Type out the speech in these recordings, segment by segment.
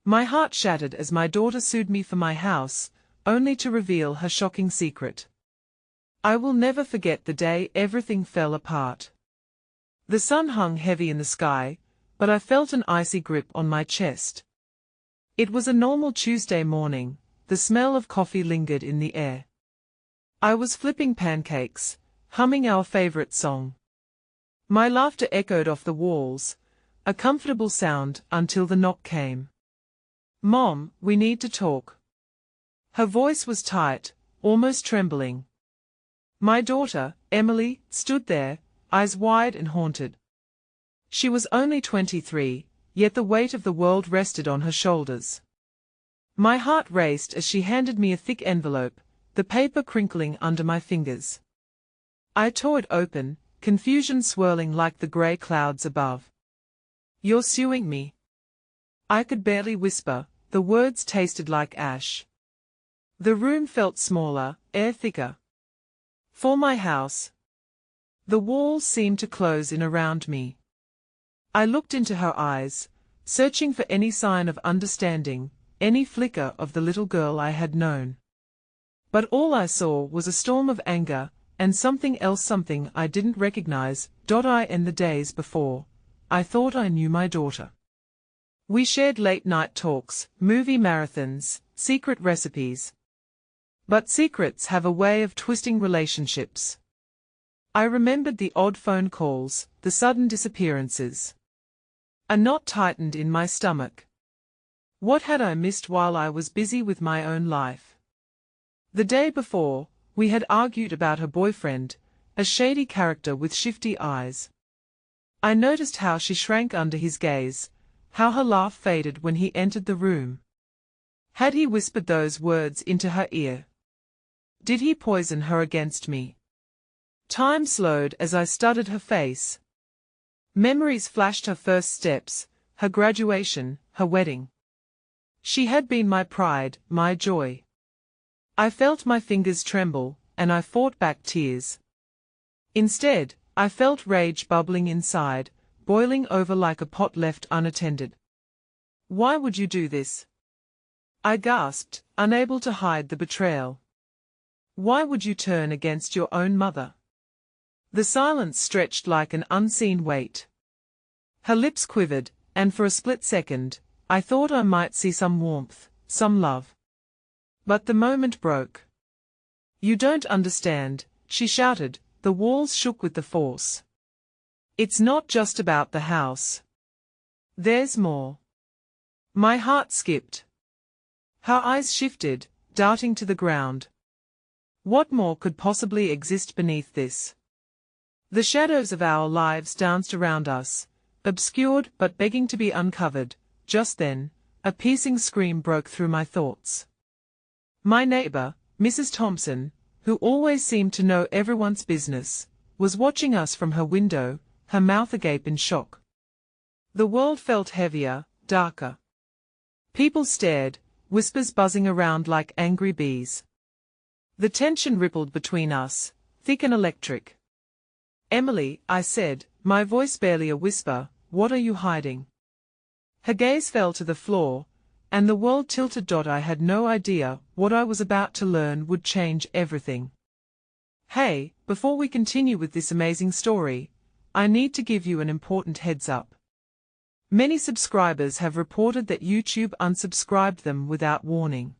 My heart shattered as my daughter sued me for my house, only to reveal her shocking secret. I will never forget the day everything fell apart. The sun hung heavy in the sky, but I felt an icy grip on my chest. It was a normal Tuesday morning, the smell of coffee lingered in the air. I was flipping pancakes, humming our favorite song. My laughter echoed off the walls, a comfortable sound until the knock came. "Mom, we need to talk." Her voice was tight, almost trembling. My daughter, Emily, stood there, eyes wide and haunted. She was only 23, yet the weight of the world rested on her shoulders. My heart raced as she handed me a thick envelope, the paper crinkling under my fingers. I tore it open, confusion swirling like the grey clouds above. "You're suing me." I could barely whisper, the words tasted like ash. The room felt smaller, air thicker. "For my house." The walls seemed to close in around me. I looked into her eyes, searching for any sign of understanding, any flicker of the little girl I had known. But all I saw was a storm of anger, and something else, something I didn't recognize. In the days before, I thought I knew my daughter. We shared late-night talks, movie marathons, secret recipes. But secrets have a way of twisting relationships. I remembered the odd phone calls, the sudden disappearances. A knot tightened in my stomach. What had I missed while I was busy with my own life? The day before, we had argued about her boyfriend, a shady character with shifty eyes. I noticed how she shrank under his gaze, how her laugh faded when he entered the room. Had he whispered those words into her ear? Did he poison her against me? Time slowed as I studied her face. Memories flashed: her first steps, her graduation, her wedding. She had been my pride, my joy. I felt my fingers tremble, and I fought back tears. Instead, I felt rage bubbling inside, boiling over like a pot left unattended. "Why would you do this?" I gasped, unable to hide the betrayal. "Why would you turn against your own mother?" The silence stretched like an unseen weight. Her lips quivered, and for a split second, I thought I might see some warmth, some love. But the moment broke. "You don't understand," she shouted, the walls shook with the force. "It's not just about the house. There's more." My heart skipped. Her eyes shifted, darting to the ground. What more could possibly exist beneath this? The shadows of our lives danced around us, obscured but begging to be uncovered. Just then, a piercing scream broke through my thoughts. My neighbor, Mrs. Thompson, who always seemed to know everyone's business, was watching us from her window, her mouth agape in shock. The world felt heavier, darker. People stared, whispers buzzing around like angry bees. The tension rippled between us, thick and electric. "Emily," I said, my voice barely a whisper, "what are you hiding?" Her gaze fell to the floor, and the world tilted. I had no idea what I was about to learn would change everything. Hey, before we continue with this amazing story, I need to give you an important heads up. Many subscribers have reported that YouTube unsubscribed them without warning.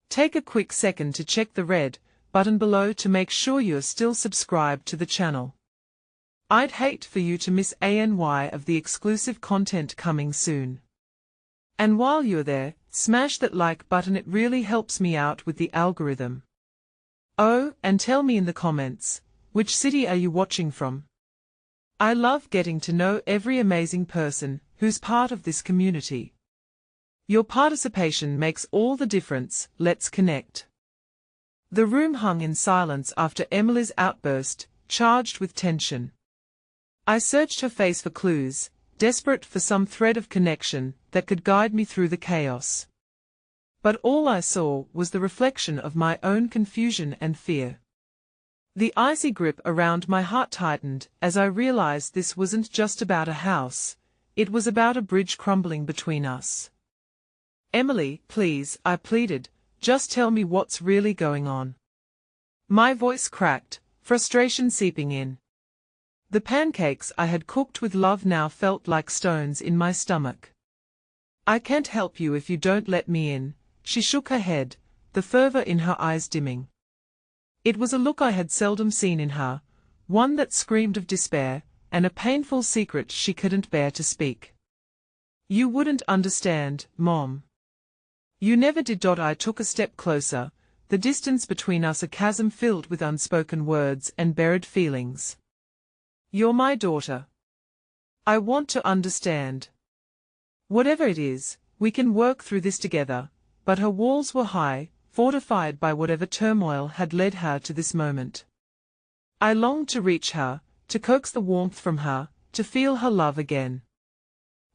Take a quick second to check the red button below to make sure you're still subscribed to the channel. I'd hate for you to miss any of the exclusive content coming soon. And while you're there, smash that like button, it really helps me out with the algorithm. Oh, and tell me in the comments, which city are you watching from? I love getting to know every amazing person who's part of this community. Your participation makes all the difference. Let's connect. The room hung in silence after Emily's outburst, charged with tension. I searched her face for clues, desperate for some thread of connection that could guide me through the chaos. But all I saw was the reflection of my own confusion and fear. The icy grip around my heart tightened as I realized this wasn't just about a house, it was about a bridge crumbling between us. Emily, please, I pleaded, just tell me what's really going on. My voice cracked, frustration seeping in. The pancakes I had cooked with love now felt like stones in my stomach. I can't help you if you don't let me in, she shook her head, the fervor in her eyes dimming. It was a look I had seldom seen in her, one that screamed of despair, and a painful secret she couldn't bear to speak. You wouldn't understand, Mom. You never did. I took a step closer, the distance between us a chasm filled with unspoken words and buried feelings. You're my daughter. I want to understand. Whatever it is, we can work through this together, but her walls were high, fortified by whatever turmoil had led her to this moment. I longed to reach her, to coax the warmth from her, to feel her love again.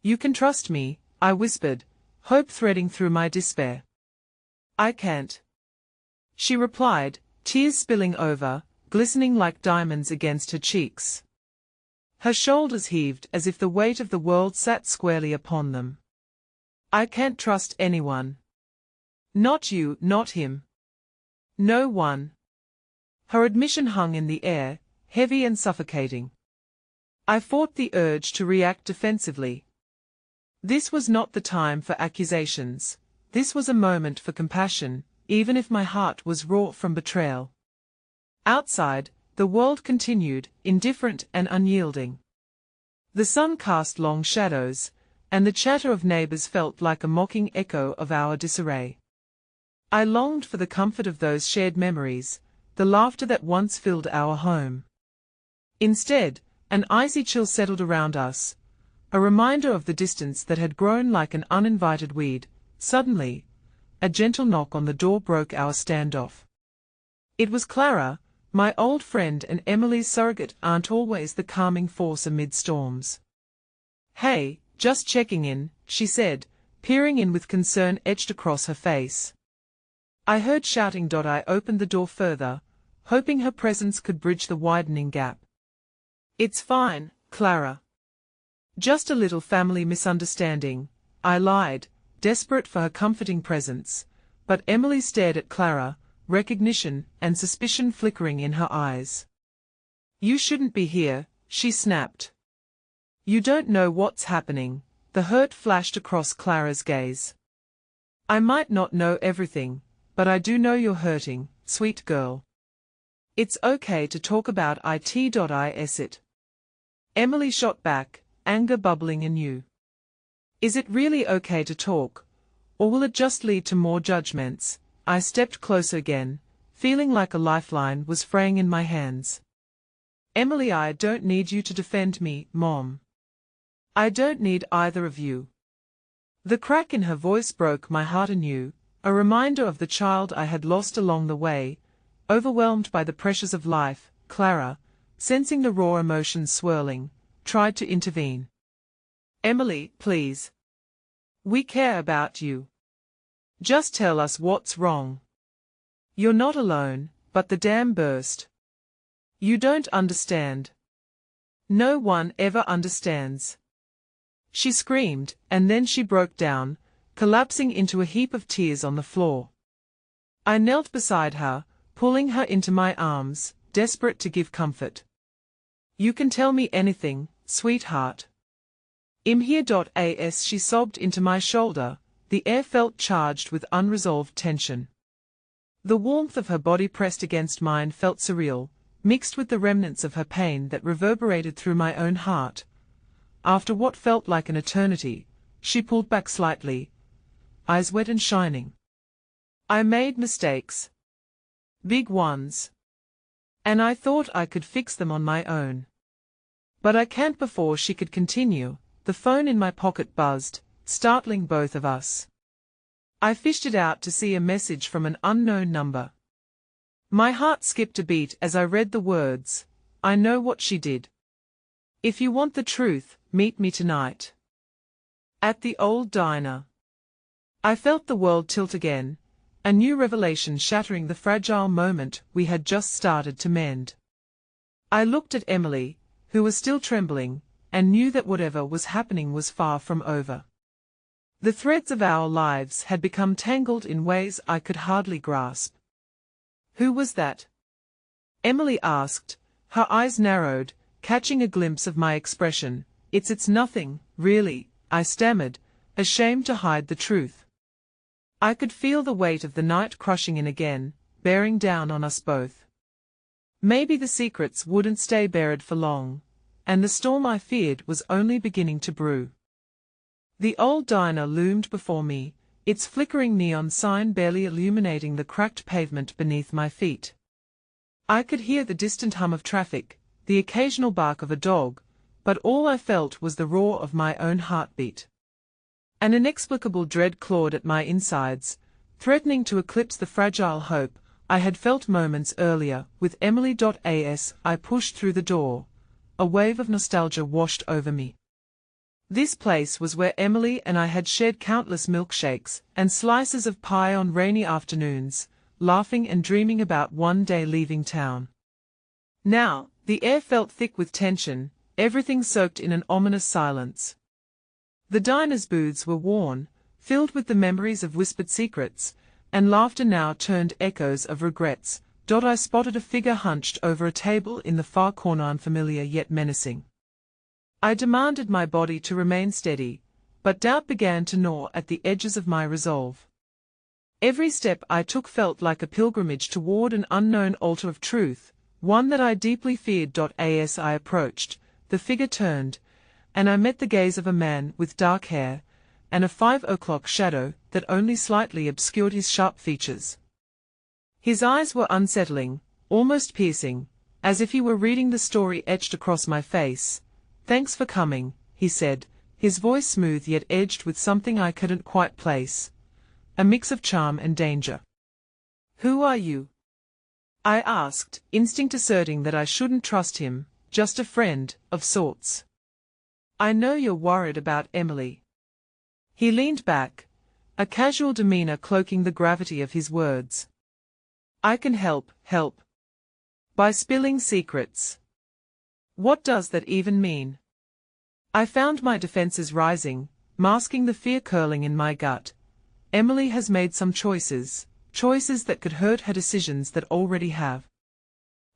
You can trust me, I whispered, hope threading through my despair. I can't. She replied, tears spilling over, glistening like diamonds against her cheeks. Her shoulders heaved as if the weight of the world sat squarely upon them. I can't trust anyone. Not you, not him. No one. Her admission hung in the air, heavy and suffocating. I fought the urge to react defensively. This was not the time for accusations. This was a moment for compassion, even if my heart was raw from betrayal. Outside, the world continued, indifferent and unyielding. The sun cast long shadows, and the chatter of neighbors felt like a mocking echo of our disarray. I longed for the comfort of those shared memories, the laughter that once filled our home. Instead, an icy chill settled around us, a reminder of the distance that had grown like an uninvited weed. Suddenly, a gentle knock on the door broke our standoff. It was Clara, my old friend and Emily's surrogate aunt, always the calming force amid storms. Hey, just checking in, she said, peering in with concern etched across her face. I heard shouting. I opened the door further, hoping her presence could bridge the widening gap. It's fine, Clara. Just a little family misunderstanding, I lied, desperate for her comforting presence, but Emily stared at Clara, recognition and suspicion flickering in her eyes. You shouldn't be here, she snapped. You don't know what's happening, the hurt flashed across Clara's gaze. I might not know everything, but I do know you're hurting, sweet girl. It's okay to talk about it. Emily shot back, anger bubbling anew. Is it really okay to talk, or will it just lead to more judgments? I stepped closer again, feeling like a lifeline was fraying in my hands. Emily, I don't need you to defend me, Mom. I don't need either of you. The crack in her voice broke my heart anew, a reminder of the child I had lost along the way. Overwhelmed by the pressures of life, Clara, sensing the raw emotions swirling, tried to intervene. Emily, please. We care about you. Just tell us what's wrong. You're not alone, but the dam burst. You don't understand. No one ever understands. She screamed, and then she broke down, collapsing into a heap of tears on the floor. I knelt beside her, pulling her into my arms, desperate to give comfort. You can tell me anything, sweetheart. I'm here. As she sobbed into my shoulder, the air felt charged with unresolved tension. The warmth of her body pressed against mine felt surreal, mixed with the remnants of her pain that reverberated through my own heart. After what felt like an eternity, she pulled back slightly, eyes wet and shining. I made mistakes. Big ones. And I thought I could fix them on my own. But I can't. Before she could continue, the phone in my pocket buzzed, startling both of us. I fished it out to see a message from an unknown number. My heart skipped a beat as I read the words, I know what she did. If you want the truth, meet me tonight. At the old diner. I felt the world tilt again, a new revelation shattering the fragile moment we had just started to mend. I looked at Emily, who was still trembling, and knew that whatever was happening was far from over. The threads of our lives had become tangled in ways I could hardly grasp. Who was that? Emily asked, her eyes narrowed, catching a glimpse of my expression. It's nothing, really, I stammered, ashamed to hide the truth. I could feel the weight of the night crushing in again, bearing down on us both. Maybe the secrets wouldn't stay buried for long, and the storm I feared was only beginning to brew. The old diner loomed before me, its flickering neon sign barely illuminating the cracked pavement beneath my feet. I could hear the distant hum of traffic, the occasional bark of a dog, but all I felt was the roar of my own heartbeat. An inexplicable dread clawed at my insides, threatening to eclipse the fragile hope I had felt moments earlier with Emily. As I pushed through the door, a wave of nostalgia washed over me. This place was where Emily and I had shared countless milkshakes and slices of pie on rainy afternoons, laughing and dreaming about one day leaving town. Now, the air felt thick with tension, everything soaked in an ominous silence. The diner's booths were worn, filled with the memories of whispered secrets, and laughter now turned echoes of regrets. I spotted a figure hunched over a table in the far corner, unfamiliar yet menacing. I demanded my body to remain steady, but doubt began to gnaw at the edges of my resolve. Every step I took felt like a pilgrimage toward an unknown altar of truth, one that I deeply feared. As I approached, the figure turned, and I met the gaze of a man with dark hair, and a 5 o'clock shadow that only slightly obscured his sharp features. His eyes were unsettling, almost piercing, as if he were reading the story etched across my face. "Thanks for coming," he said, his voice smooth yet edged with something I couldn't quite place, a mix of charm and danger. "Who are you?" I asked, instinct asserting that I shouldn't trust him, just a friend, of sorts. "I know you're worried about Emily." He leaned back, a casual demeanor cloaking the gravity of his words. "I can help. By spilling secrets." What does that even mean? I found my defenses rising, masking the fear curling in my gut. Emily has made some choices that could hurt her, decisions that already have.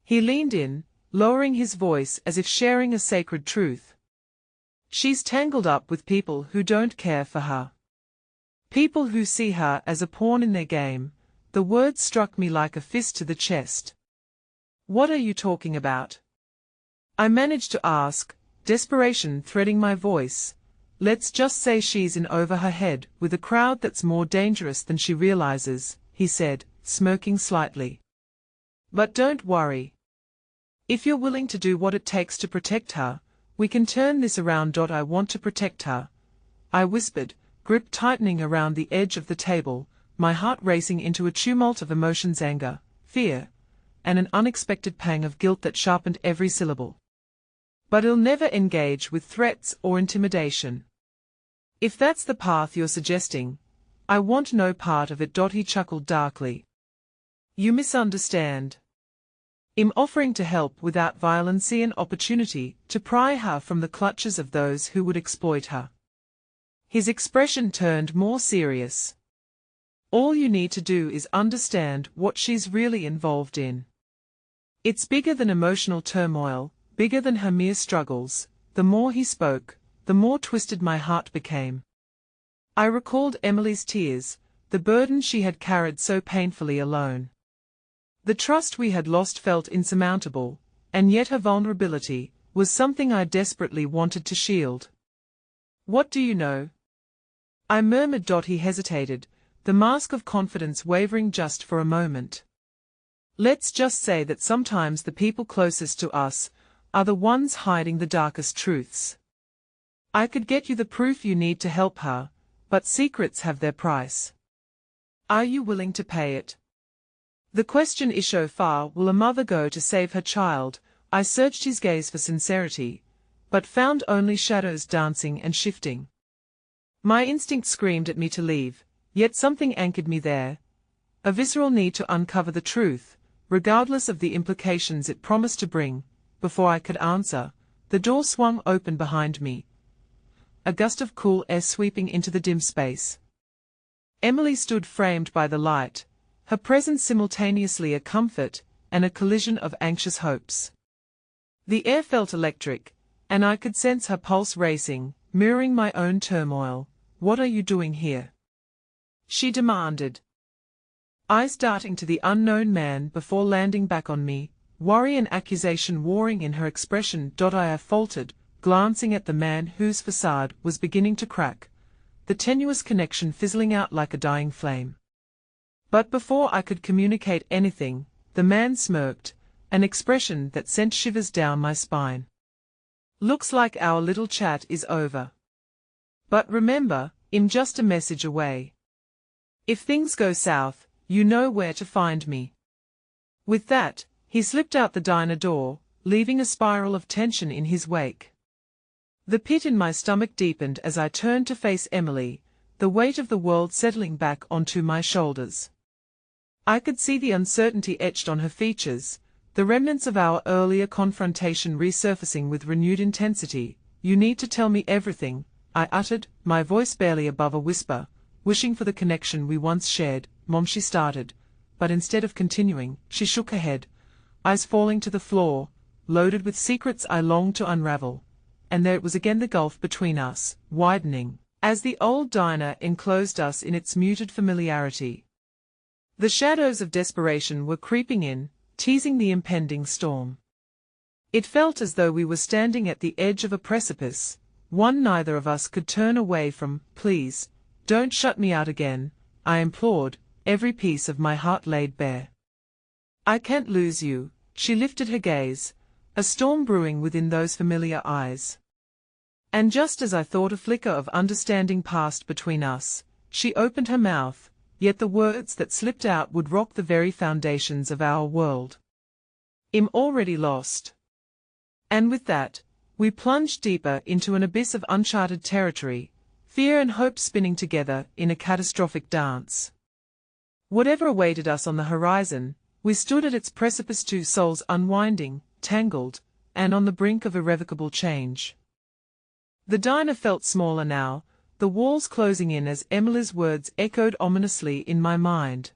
He leaned in, lowering his voice as if sharing a sacred truth. She's tangled up with people who don't care for her. People who see her as a pawn in their game. The words struck me like a fist to the chest. What are you talking about? I managed to ask, desperation threading my voice. "Let's just say she's in over her head with a crowd that's more dangerous than she realizes," he said, smirking slightly. "But don't worry. If you're willing to do what it takes to protect her, we can turn this around. I want to protect her," I whispered, grip tightening around the edge of the table, my heart racing into a tumult of emotions: anger, fear, and an unexpected pang of guilt that sharpened every syllable. "But I'll never engage with threats or intimidation. If that's the path you're suggesting, I want no part of it." He chuckled darkly. "You misunderstand. I'm offering to help without violence, an opportunity to pry her from the clutches of those who would exploit her." His expression turned more serious. "All you need to do is understand what she's really involved in. It's bigger than emotional turmoil, bigger than her mere struggles." The more he spoke, the more twisted my heart became. I recalled Emily's tears, the burden she had carried so painfully alone. The trust we had lost felt insurmountable, and yet her vulnerability was something I desperately wanted to shield. "What do you know?" I murmured. He hesitated, the mask of confidence wavering just for a moment. "Let's just say that sometimes the people closest to us are the ones hiding the darkest truths. I could get you the proof you need to help her, but secrets have their price. Are you willing to pay it?" The question is, so far will a mother go to save her child? I searched his gaze for sincerity, but found only shadows dancing and shifting. My instinct screamed at me to leave, yet something anchored me there. A visceral need to uncover the truth, regardless of the implications it promised to bring. Before I could answer, the door swung open behind me, a gust of cool air sweeping into the dim space. Emily stood framed by the light, her presence simultaneously a comfort and a collision of anxious hopes. The air felt electric, and I could sense her pulse racing, mirroring my own turmoil. "What are you doing here?" she demanded, eyes darting to the unknown man before landing back on me, worry and accusation warring in her expression. I faltered, glancing at the man whose facade was beginning to crack, the tenuous connection fizzling out like a dying flame. But before I could communicate anything, the man smirked, an expression that sent shivers down my spine. "Looks like our little chat is over. But remember, I'm just a message away. If things go south, you know where to find me." With that, he slipped out the diner door, leaving a spiral of tension in his wake. The pit in my stomach deepened as I turned to face Emily, the weight of the world settling back onto my shoulders. I could see the uncertainty etched on her features, the remnants of our earlier confrontation resurfacing with renewed intensity. "You need to tell me everything," I uttered, my voice barely above a whisper, wishing for the connection we once shared. "Mom," she started, but instead of continuing, she shook her head, eyes falling to the floor, loaded with secrets I longed to unravel. And there it was again, the gulf between us, widening, as the old diner enclosed us in its muted familiarity. The shadows of desperation were creeping in, teasing the impending storm. It felt as though we were standing at the edge of a precipice, one neither of us could turn away from. "Please, don't shut me out again," I implored, every piece of my heart laid bare. "I can't lose you." She lifted her gaze, a storm brewing within those familiar eyes. And just as I thought a flicker of understanding passed between us, she opened her mouth, yet the words that slipped out would rock the very foundations of our world. "I'm already lost." And with that, we plunged deeper into an abyss of uncharted territory, fear and hope spinning together in a catastrophic dance. Whatever awaited us on the horizon, we stood at its precipice, two souls unwinding, tangled, and on the brink of irrevocable change. The diner felt smaller now, the walls closing in as Emily's words echoed ominously in my mind.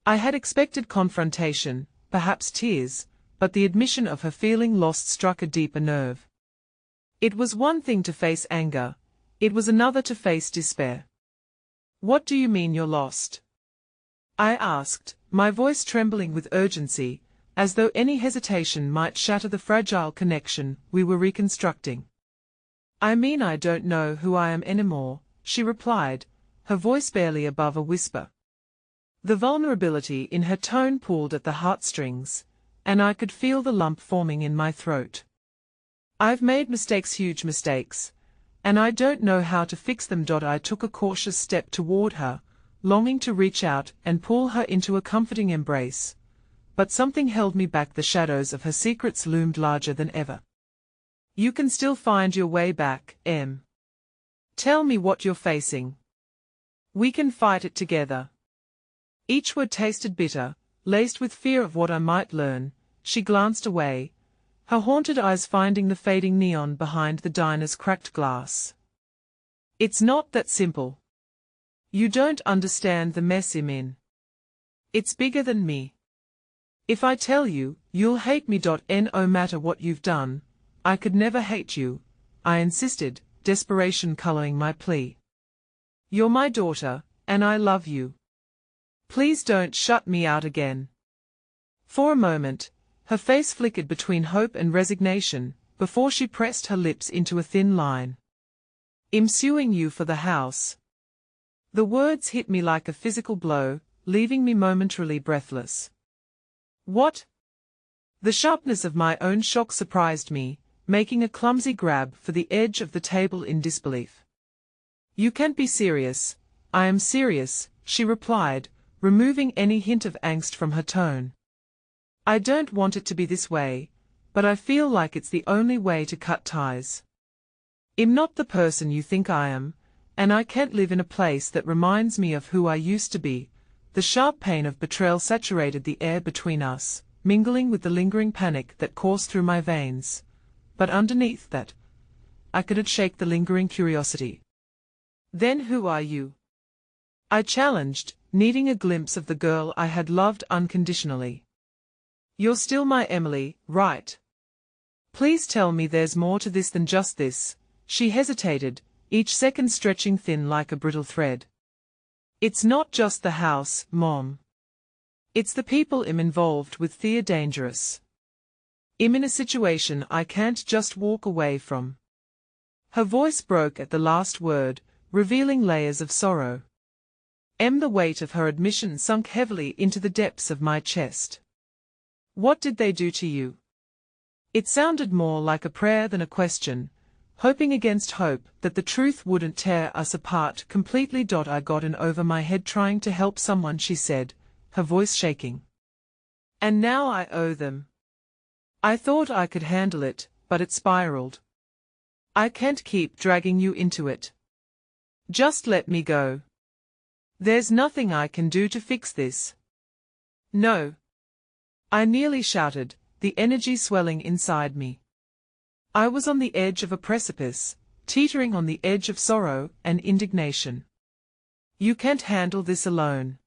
I had expected confrontation, perhaps tears, but the admission of her feeling lost struck a deeper nerve. It was one thing to face anger, it was another to face despair. "What do you mean you're lost?" I asked, my voice trembling with urgency, as though any hesitation might shatter the fragile connection we were reconstructing. "I mean I don't know who I am anymore," she replied, her voice barely above a whisper. The vulnerability in her tone pulled at the heartstrings, and I could feel the lump forming in my throat. "I've made mistakes, huge mistakes, and I don't know how to fix them." I took a cautious step toward her, longing to reach out and pull her into a comforting embrace. But something held me back. The shadows of her secrets loomed larger than ever. "You can still find your way back, Em. Tell me what you're facing. We can fight it together." Each word tasted bitter, laced with fear of what I might learn. She glanced away, her haunted eyes finding the fading neon behind the diner's cracked glass. "It's not that simple. You don't understand the mess I'm in. It's bigger than me. If I tell you, you'll hate me. No matter what you've done, I could never hate you," I insisted, desperation coloring my plea. "You're my daughter, and I love you. Please don't shut me out again." For a moment, her face flickered between hope and resignation, before she pressed her lips into a thin line. "I'm suing you for the house." The words hit me like a physical blow, leaving me momentarily breathless. "What?" The sharpness of my own shock surprised me, making a clumsy grab for the edge of the table in disbelief. "You can't be serious." "I am serious," she replied, removing any hint of angst from her tone. "I don't want it to be this way, but I feel like it's the only way to cut ties. I'm not the person you think I am, and I can't live in a place that reminds me of who I used to be." The sharp pain of betrayal saturated the air between us, mingling with the lingering panic that coursed through my veins. But underneath that I couldn't shake the lingering curiosity. Then who are you? I challenged, needing a glimpse of the girl I had loved unconditionally. You're still my Emily, right? Please tell me there's more to this than just this. She hesitated, each second stretching thin like a brittle thread. It's not just the house, Mom. It's the people I'm involved with. They're dangerous. I'm in a situation I can't just walk away from. Her voice broke at the last word, revealing layers of sorrow. The weight of her admission sunk heavily into the depths of my chest. What did they do to you? It sounded more like a prayer than a question, hoping against hope that the truth wouldn't tear us apart completely. I got in over my head trying to help someone, she said, her voice shaking. And now I owe them. I thought I could handle it, but it spiraled. I can't keep dragging you into it. Just let me go. There's nothing I can do to fix this. No. I nearly shouted, the energy swelling inside me. I was on the edge of a precipice, teetering on the edge of sorrow and indignation. You can't handle this alone.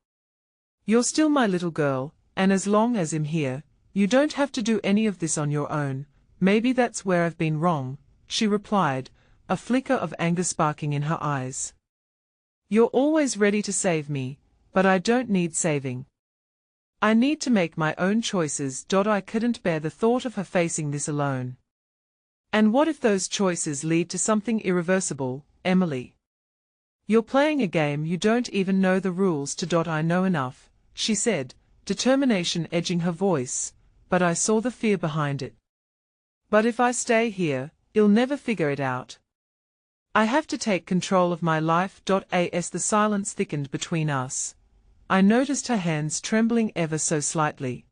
You're still my little girl, and as long as I'm here, you don't have to do any of this on your own. Maybe that's where I've been wrong, she replied, a flicker of anger sparking in her eyes. You're always ready to save me, but I don't need saving. I need to make my own choices. I couldn't bear the thought of her facing this alone. And what if those choices lead to something irreversible, Emily? You're playing a game you don't even know the rules to. I know enough, she said, determination edging her voice, but I saw the fear behind it. But if I stay here, you'll never figure it out. I have to take control of my life. As the silence thickened between us, I noticed her hands trembling ever so slightly.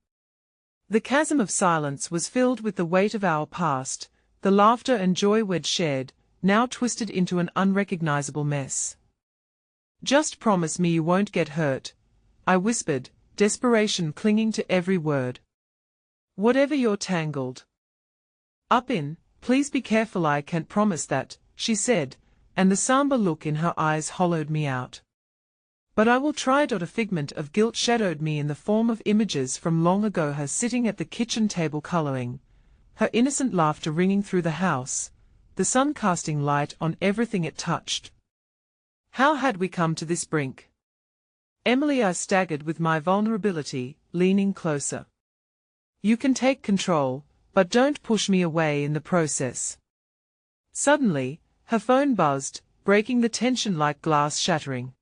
The chasm of silence was filled with the weight of our past, the laughter and joy we'd shared, now twisted into an unrecognizable mess. Just promise me you won't get hurt, I whispered, desperation clinging to every word. Whatever you're tangled up in, please be careful. I can't promise that, she said, and the somber look in her eyes hollowed me out. But I will try. A figment of guilt shadowed me in the form of images from long ago, her sitting at the kitchen table coloring, her innocent laughter ringing through the house, the sun casting light on everything it touched. How had we come to this brink? Emily, I staggered with my vulnerability, leaning closer. You can take control, but don't push me away in the process. Suddenly, her phone buzzed, breaking the tension like glass shattering.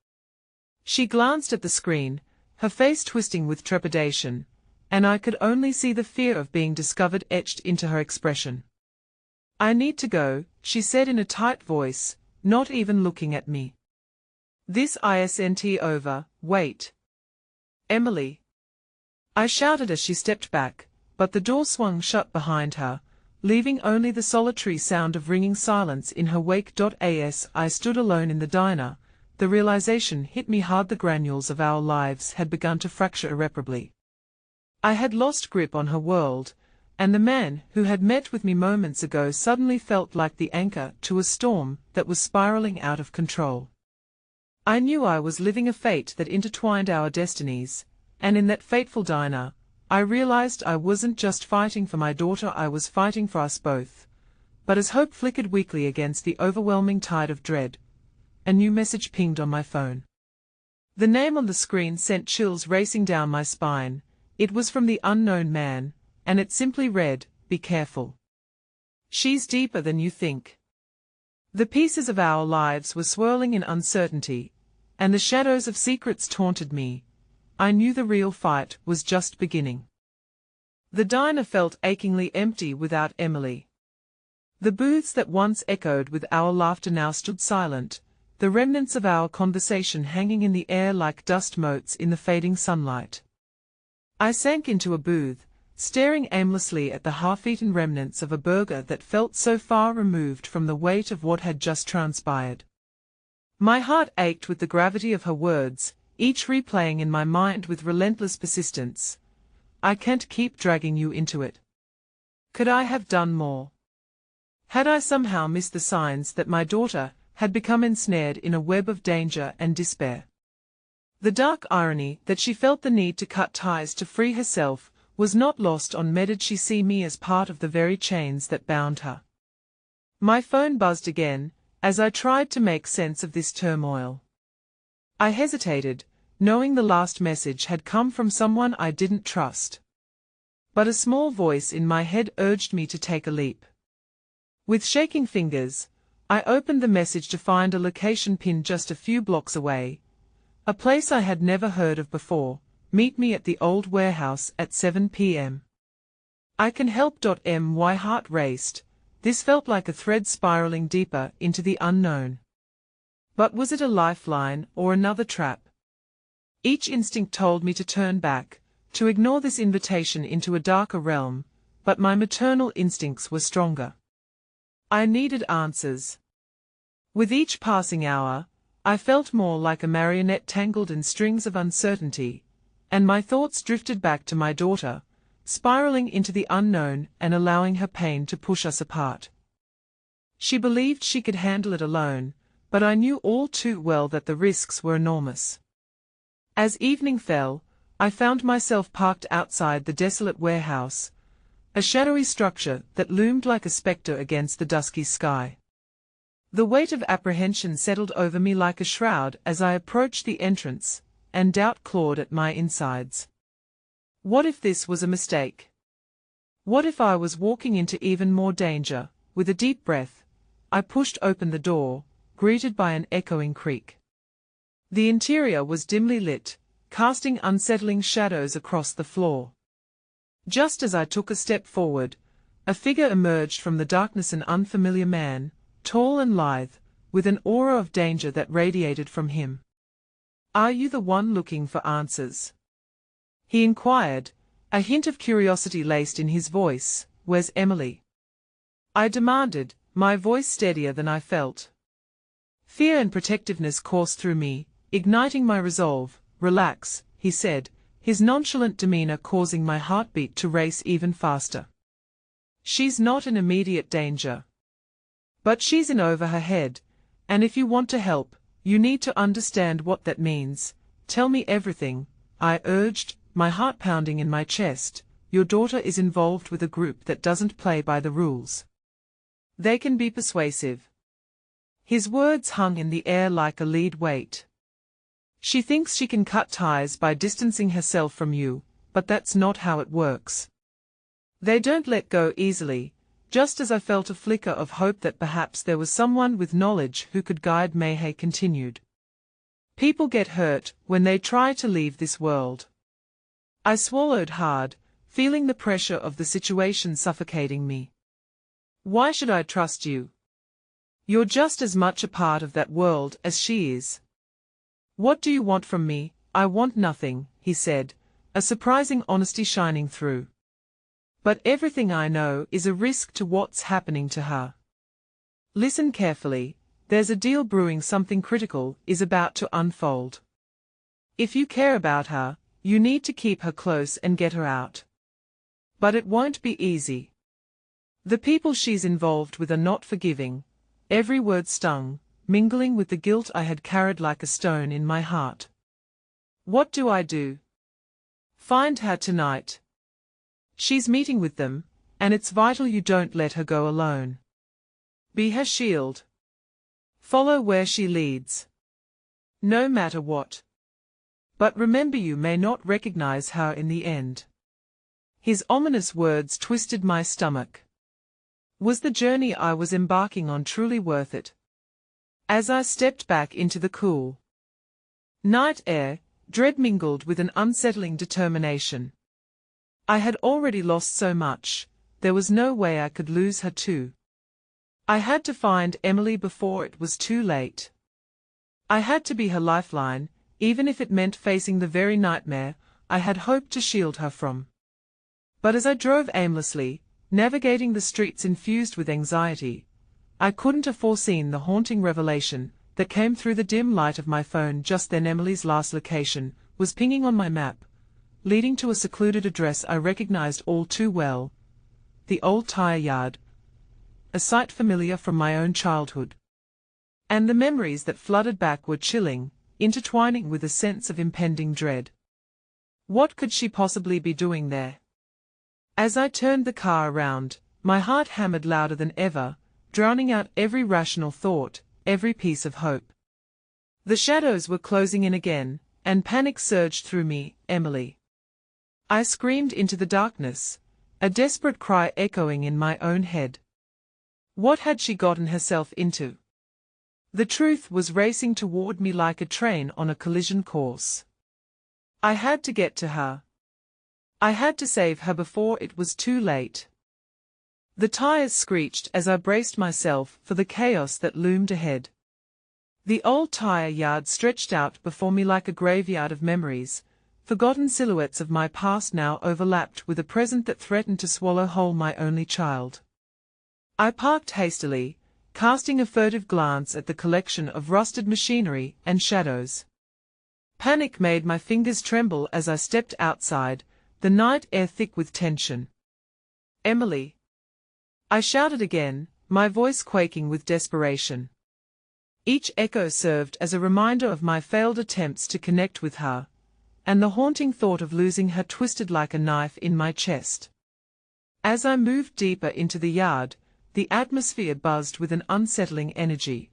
She glanced at the screen, her face twisting with trepidation, and I could only see the fear of being discovered etched into her expression. I need to go, she said in a tight voice, not even looking at me. This isn't over. Wait. Emily. I shouted as she stepped back, but the door swung shut behind her, leaving only the solitary sound of ringing silence in her wake. As I stood alone in the diner, the realization hit me hard. The granules of our lives had begun to fracture irreparably. I had lost grip on her world, and the man who had met with me moments ago suddenly felt like the anchor to a storm that was spiraling out of control. I knew I was living a fate that intertwined our destinies, and in that fateful diner, I realized I wasn't just fighting for my daughter, I was fighting for us both. But as hope flickered weakly against the overwhelming tide of dread, a new message pinged on my phone. The name on the screen sent chills racing down my spine. It was from the unknown man, and it simply read, "Be careful. She's deeper than you think." The pieces of our lives were swirling in uncertainty, and the shadows of secrets taunted me. I knew the real fight was just beginning. The diner felt achingly empty without Emily. The booths that once echoed with our laughter now stood silent, the remnants of our conversation hanging in the air like dust motes in the fading sunlight. I sank into a booth, staring aimlessly at the half-eaten remnants of a burger that felt so far removed from the weight of what had just transpired. My heart ached with the gravity of her words, each replaying in my mind with relentless persistence. I can't keep dragging you into it. Could I have done more? Had I somehow missed the signs that my daughter had become ensnared in a web of danger and despair? The dark irony that she felt the need to cut ties to free herself was not lost on me. Did she see me as part of the very chains that bound her? My phone buzzed again, as I tried to make sense of this turmoil. I hesitated, knowing the last message had come from someone I didn't trust. But a small voice in my head urged me to take a leap. With shaking fingers, I opened the message to find a location pinned just a few blocks away. A place I had never heard of before. Meet me at the old warehouse at 7 p.m. I can help. My heart raced. This felt like a thread spiraling deeper into the unknown. But was it a lifeline or another trap? Each instinct told me to turn back, to ignore this invitation into a darker realm, but my maternal instincts were stronger. I needed answers. With each passing hour, I felt more like a marionette tangled in strings of uncertainty, and my thoughts drifted back to my daughter, spiraling into the unknown and allowing her pain to push us apart. She believed she could handle it alone, but I knew all too well that the risks were enormous. As evening fell, I found myself parked outside the desolate warehouse, a shadowy structure that loomed like a spectre against the dusky sky. The weight of apprehension settled over me like a shroud as I approached the entrance, and doubt clawed at my insides. What if this was a mistake? What if I was walking into even more danger? With a deep breath, I pushed open the door, greeted by an echoing creak. The interior was dimly lit, casting unsettling shadows across the floor. Just as I took a step forward, a figure emerged from the darkness, an unfamiliar man, tall and lithe, with an aura of danger that radiated from him. "Are you the one looking for answers?" he inquired, a hint of curiosity laced in his voice. "Where's Emily?" I demanded, my voice steadier than I felt. Fear and protectiveness coursed through me, igniting my resolve. "Relax," he said, his nonchalant demeanor causing my heartbeat to race even faster. "She's not in immediate danger. But she's in over her head, and if you want to help, you need to understand what that means. Tell me everything," I urged, my heart pounding in my chest. "Your daughter is involved with a group that doesn't play by the rules. They can be persuasive." His words hung in the air like a lead weight. "She thinks she can cut ties by distancing herself from you, but that's not how it works. They don't let go easily." Just as I felt a flicker of hope that perhaps there was someone with knowledge who could guide me, he continued. "People get hurt when they try to leave this world." I swallowed hard, feeling the pressure of the situation suffocating me. "Why should I trust you? You're just as much a part of that world as she is." "What do you want from me?" "I want nothing," he said, a surprising honesty shining through. "But everything I know is a risk to what's happening to her. Listen carefully, there's a deal brewing, something critical is about to unfold. If you care about her, you need to keep her close and get her out. But it won't be easy. The people she's involved with are not forgiving." Every word stung, mingling with the guilt I had carried like a stone in my heart. "What do I do?" "Find her tonight. She's meeting with them, and it's vital you don't let her go alone. Be her shield. Follow where she leads. No matter what. But remember, you may not recognize her in the end." His ominous words twisted my stomach. Was the journey I was embarking on truly worth it? As I stepped back into the cool night air, dread mingled with an unsettling determination. I had already lost so much, there was no way I could lose her too. I had to find Emily before it was too late. I had to be her lifeline, even if it meant facing the very nightmare I had hoped to shield her from. But as I drove aimlessly, navigating the streets infused with anxiety, I couldn't have foreseen the haunting revelation that came through the dim light of my phone just then. Emily's last location was pinging on my map, leading to a secluded address I recognized all too well. The old tire yard. a sight familiar from my own childhood. And the memories that flooded back were chilling, intertwining with a sense of impending dread. What could she possibly be doing there? As I turned the car around, my heart hammered louder than ever, drowning out every rational thought, every piece of hope. The shadows were closing in again, and panic surged through me. Emily. I screamed into the darkness, a desperate cry echoing in my own head. What had she gotten herself into? The truth was racing toward me like a train on a collision course. I had to get to her. I had to save her before it was too late. The tires screeched as I braced myself for the chaos that loomed ahead. The old tire yard stretched out before me like a graveyard of memories, forgotten silhouettes of my past now overlapped with a present that threatened to swallow whole my only child. I parked hastily, casting a furtive glance at the collection of rusted machinery and shadows. Panic made my fingers tremble as I stepped outside, the night air thick with tension. Emily! I shouted again, my voice quaking with desperation. Each echo served as a reminder of my failed attempts to connect with her, and the haunting thought of losing her twisted like a knife in my chest. As I moved deeper into the yard, the atmosphere buzzed with an unsettling energy.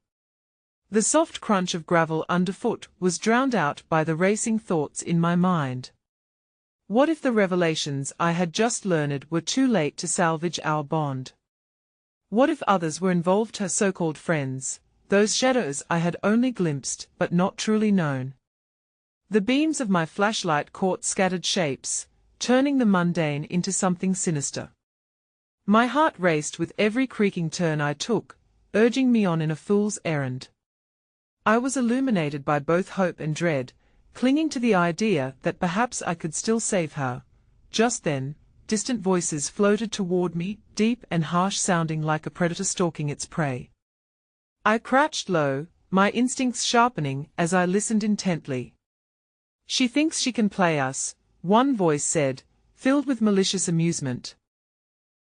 The soft crunch of gravel underfoot was drowned out by the racing thoughts in my mind. What if the revelations I had just learned were too late to salvage our bond? What if others were involved, her so-called friends, those shadows I had only glimpsed but not truly known? The beams of my flashlight caught scattered shapes, turning the mundane into something sinister. My heart raced with every creaking turn I took, urging me on in a fool's errand. I was illuminated by both hope and dread, clinging to the idea that perhaps I could still save her. Just then, distant voices floated toward me, deep and harsh sounding like a predator stalking its prey. I crouched low, my instincts sharpening as I listened intently. She thinks she can play us, one voice said, filled with malicious amusement.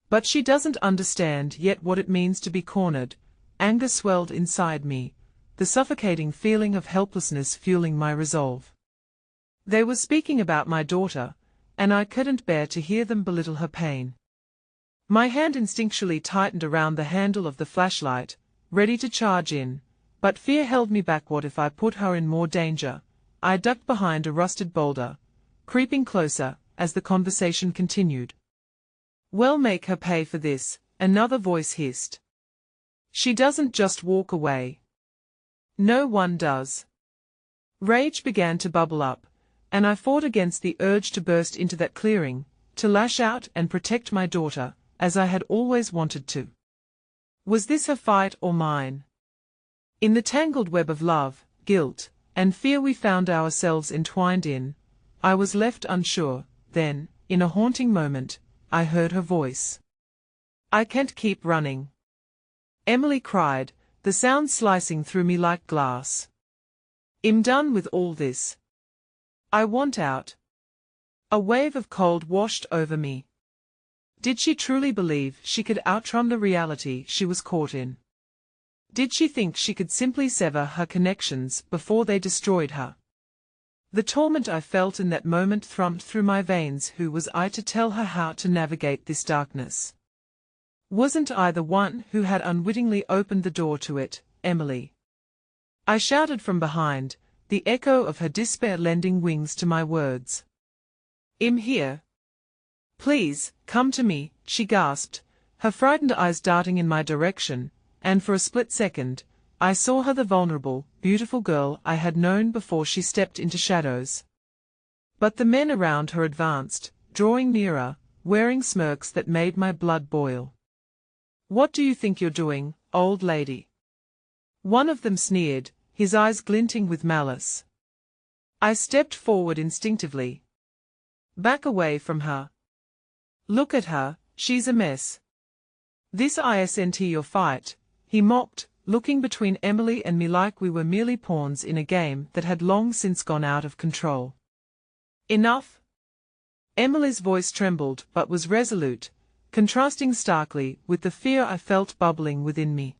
But she doesn't understand yet what it means to be cornered. Anger swelled inside me, the suffocating feeling of helplessness fueling my resolve. They were speaking about my daughter, and I couldn't bear to hear them belittle her pain. My hand instinctually tightened around the handle of the flashlight, ready to charge in, but fear held me back. What if I put her in more danger? I ducked behind a rusted boulder, creeping closer as the conversation continued. Well, make her pay for this, another voice hissed. She doesn't just walk away. No one does. Rage began to bubble up, and I fought against the urge to burst into that clearing, to lash out and protect my daughter, as I had always wanted to. Was this her fight or mine? In the tangled web of love, guilt, and fear we found ourselves entwined in, I was left unsure. Then, in a haunting moment, I heard her voice. I can't keep running. Emily cried, the sound slicing through me like glass. I'm done with all this. I want out. A wave of cold washed over me. Did she truly believe she could outrun the reality she was caught in? Did she think she could simply sever her connections before they destroyed her? The torment I felt in that moment thrummed through my veins. Who was I to tell her how to navigate this darkness? Wasn't I the one who had unwittingly opened the door to it, Emily? I shouted from behind, the echo of her despair lending wings to my words. I'm here. Please, come to me, she gasped, her frightened eyes darting in my direction, and for a split second, I saw her the vulnerable, beautiful girl I had known before she stepped into shadows. But the men around her advanced, drawing nearer, wearing smirks that made my blood boil. What do you think you're doing, old lady? One of them sneered, his eyes glinting with malice. I stepped forward instinctively. Back away from her. Look at her, she's a mess. This isn't your fight, he mocked, looking between Emily and me like we were merely pawns in a game that had long since gone out of control. Enough? Emily's voice trembled but was resolute, contrasting starkly with the fear I felt bubbling within me.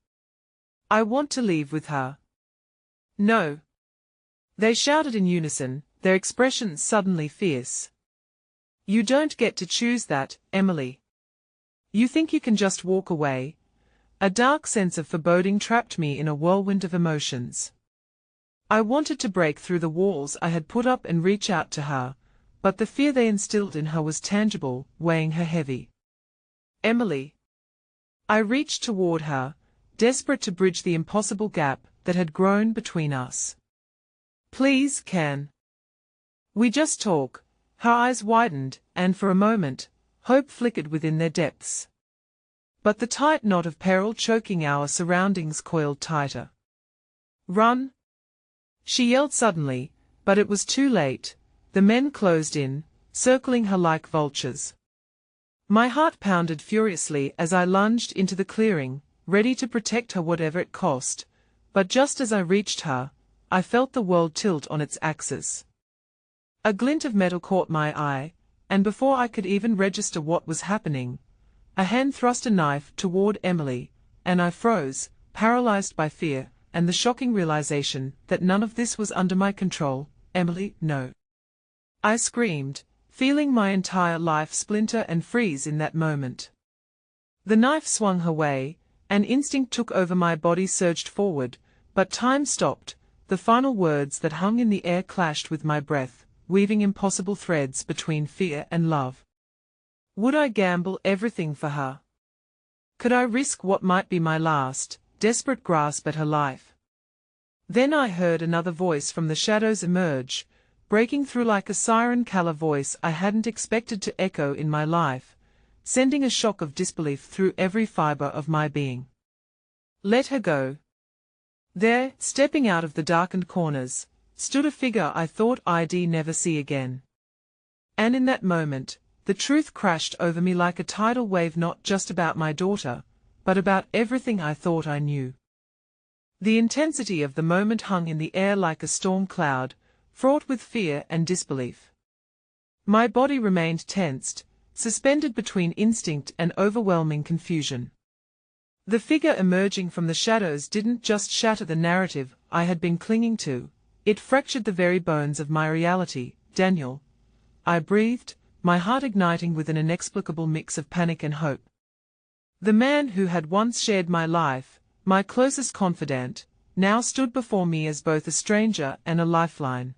I want to leave with her. No. They shouted in unison, their expressions suddenly fierce. You don't get to choose that, Emily. You think you can just walk away? A dark sense of foreboding trapped me in a whirlwind of emotions. I wanted to break through the walls I had put up and reach out to her, but the fear they instilled in her was tangible, weighing her heavy. Emily. I reached toward her, desperate to bridge the impossible gap that had grown between us. Please, can we just talk? Her eyes widened, and for a moment, hope flickered within their depths. But the tight knot of peril choking our surroundings coiled tighter. Run! She yelled suddenly, but it was too late. The men closed in, circling her like vultures. My heart pounded furiously as I lunged into the clearing, ready to protect her whatever it cost, but just as I reached her, I felt the world tilt on its axis. A glint of metal caught my eye, and before I could even register what was happening, a hand thrust a knife toward Emily, and I froze, paralyzed by fear and the shocking realization that none of this was under my control. Emily, no. I screamed, feeling my entire life splinter and freeze in that moment. The knife swung her way, and instinct took over. My body surged forward, but time stopped. The final words that hung in the air clashed with my breath, weaving impossible threads between fear and love. Would I gamble everything for her? Could I risk what might be my last, desperate grasp at her life? Then I heard another voice from the shadows emerge, breaking through like a siren call, a voice I hadn't expected to echo in my life, sending a shock of disbelief through every fiber of my being. Let her go. There, stepping out of the darkened corners, stood a figure I thought I'd never see again. And in that moment, the truth crashed over me like a tidal wave, not just about my daughter, but about everything I thought I knew. The intensity of the moment hung in the air like a storm cloud, fraught with fear and disbelief. My body remained tensed, suspended between instinct and overwhelming confusion. The figure emerging from the shadows didn't just shatter the narrative I had been clinging to, it fractured the very bones of my reality. Daniel. I breathed, my heart igniting with an inexplicable mix of panic and hope. The man who had once shared my life, my closest confidant, now stood before me as both a stranger and a lifeline.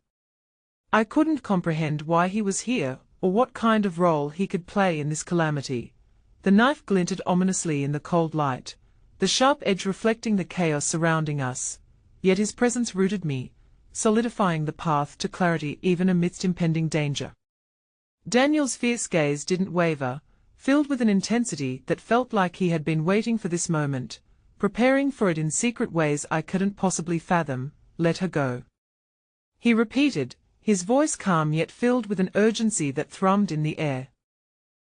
I couldn't comprehend why he was here, or what kind of role he could play in this calamity. The knife glinted ominously in the cold light, the sharp edge reflecting the chaos surrounding us, yet his presence rooted me, solidifying the path to clarity even amidst impending danger. Daniel's fierce gaze didn't waver, filled with an intensity that felt like he had been waiting for this moment, preparing for it in secret ways I couldn't possibly fathom. Let her go. He repeated, his voice calm yet filled with an urgency that thrummed in the air.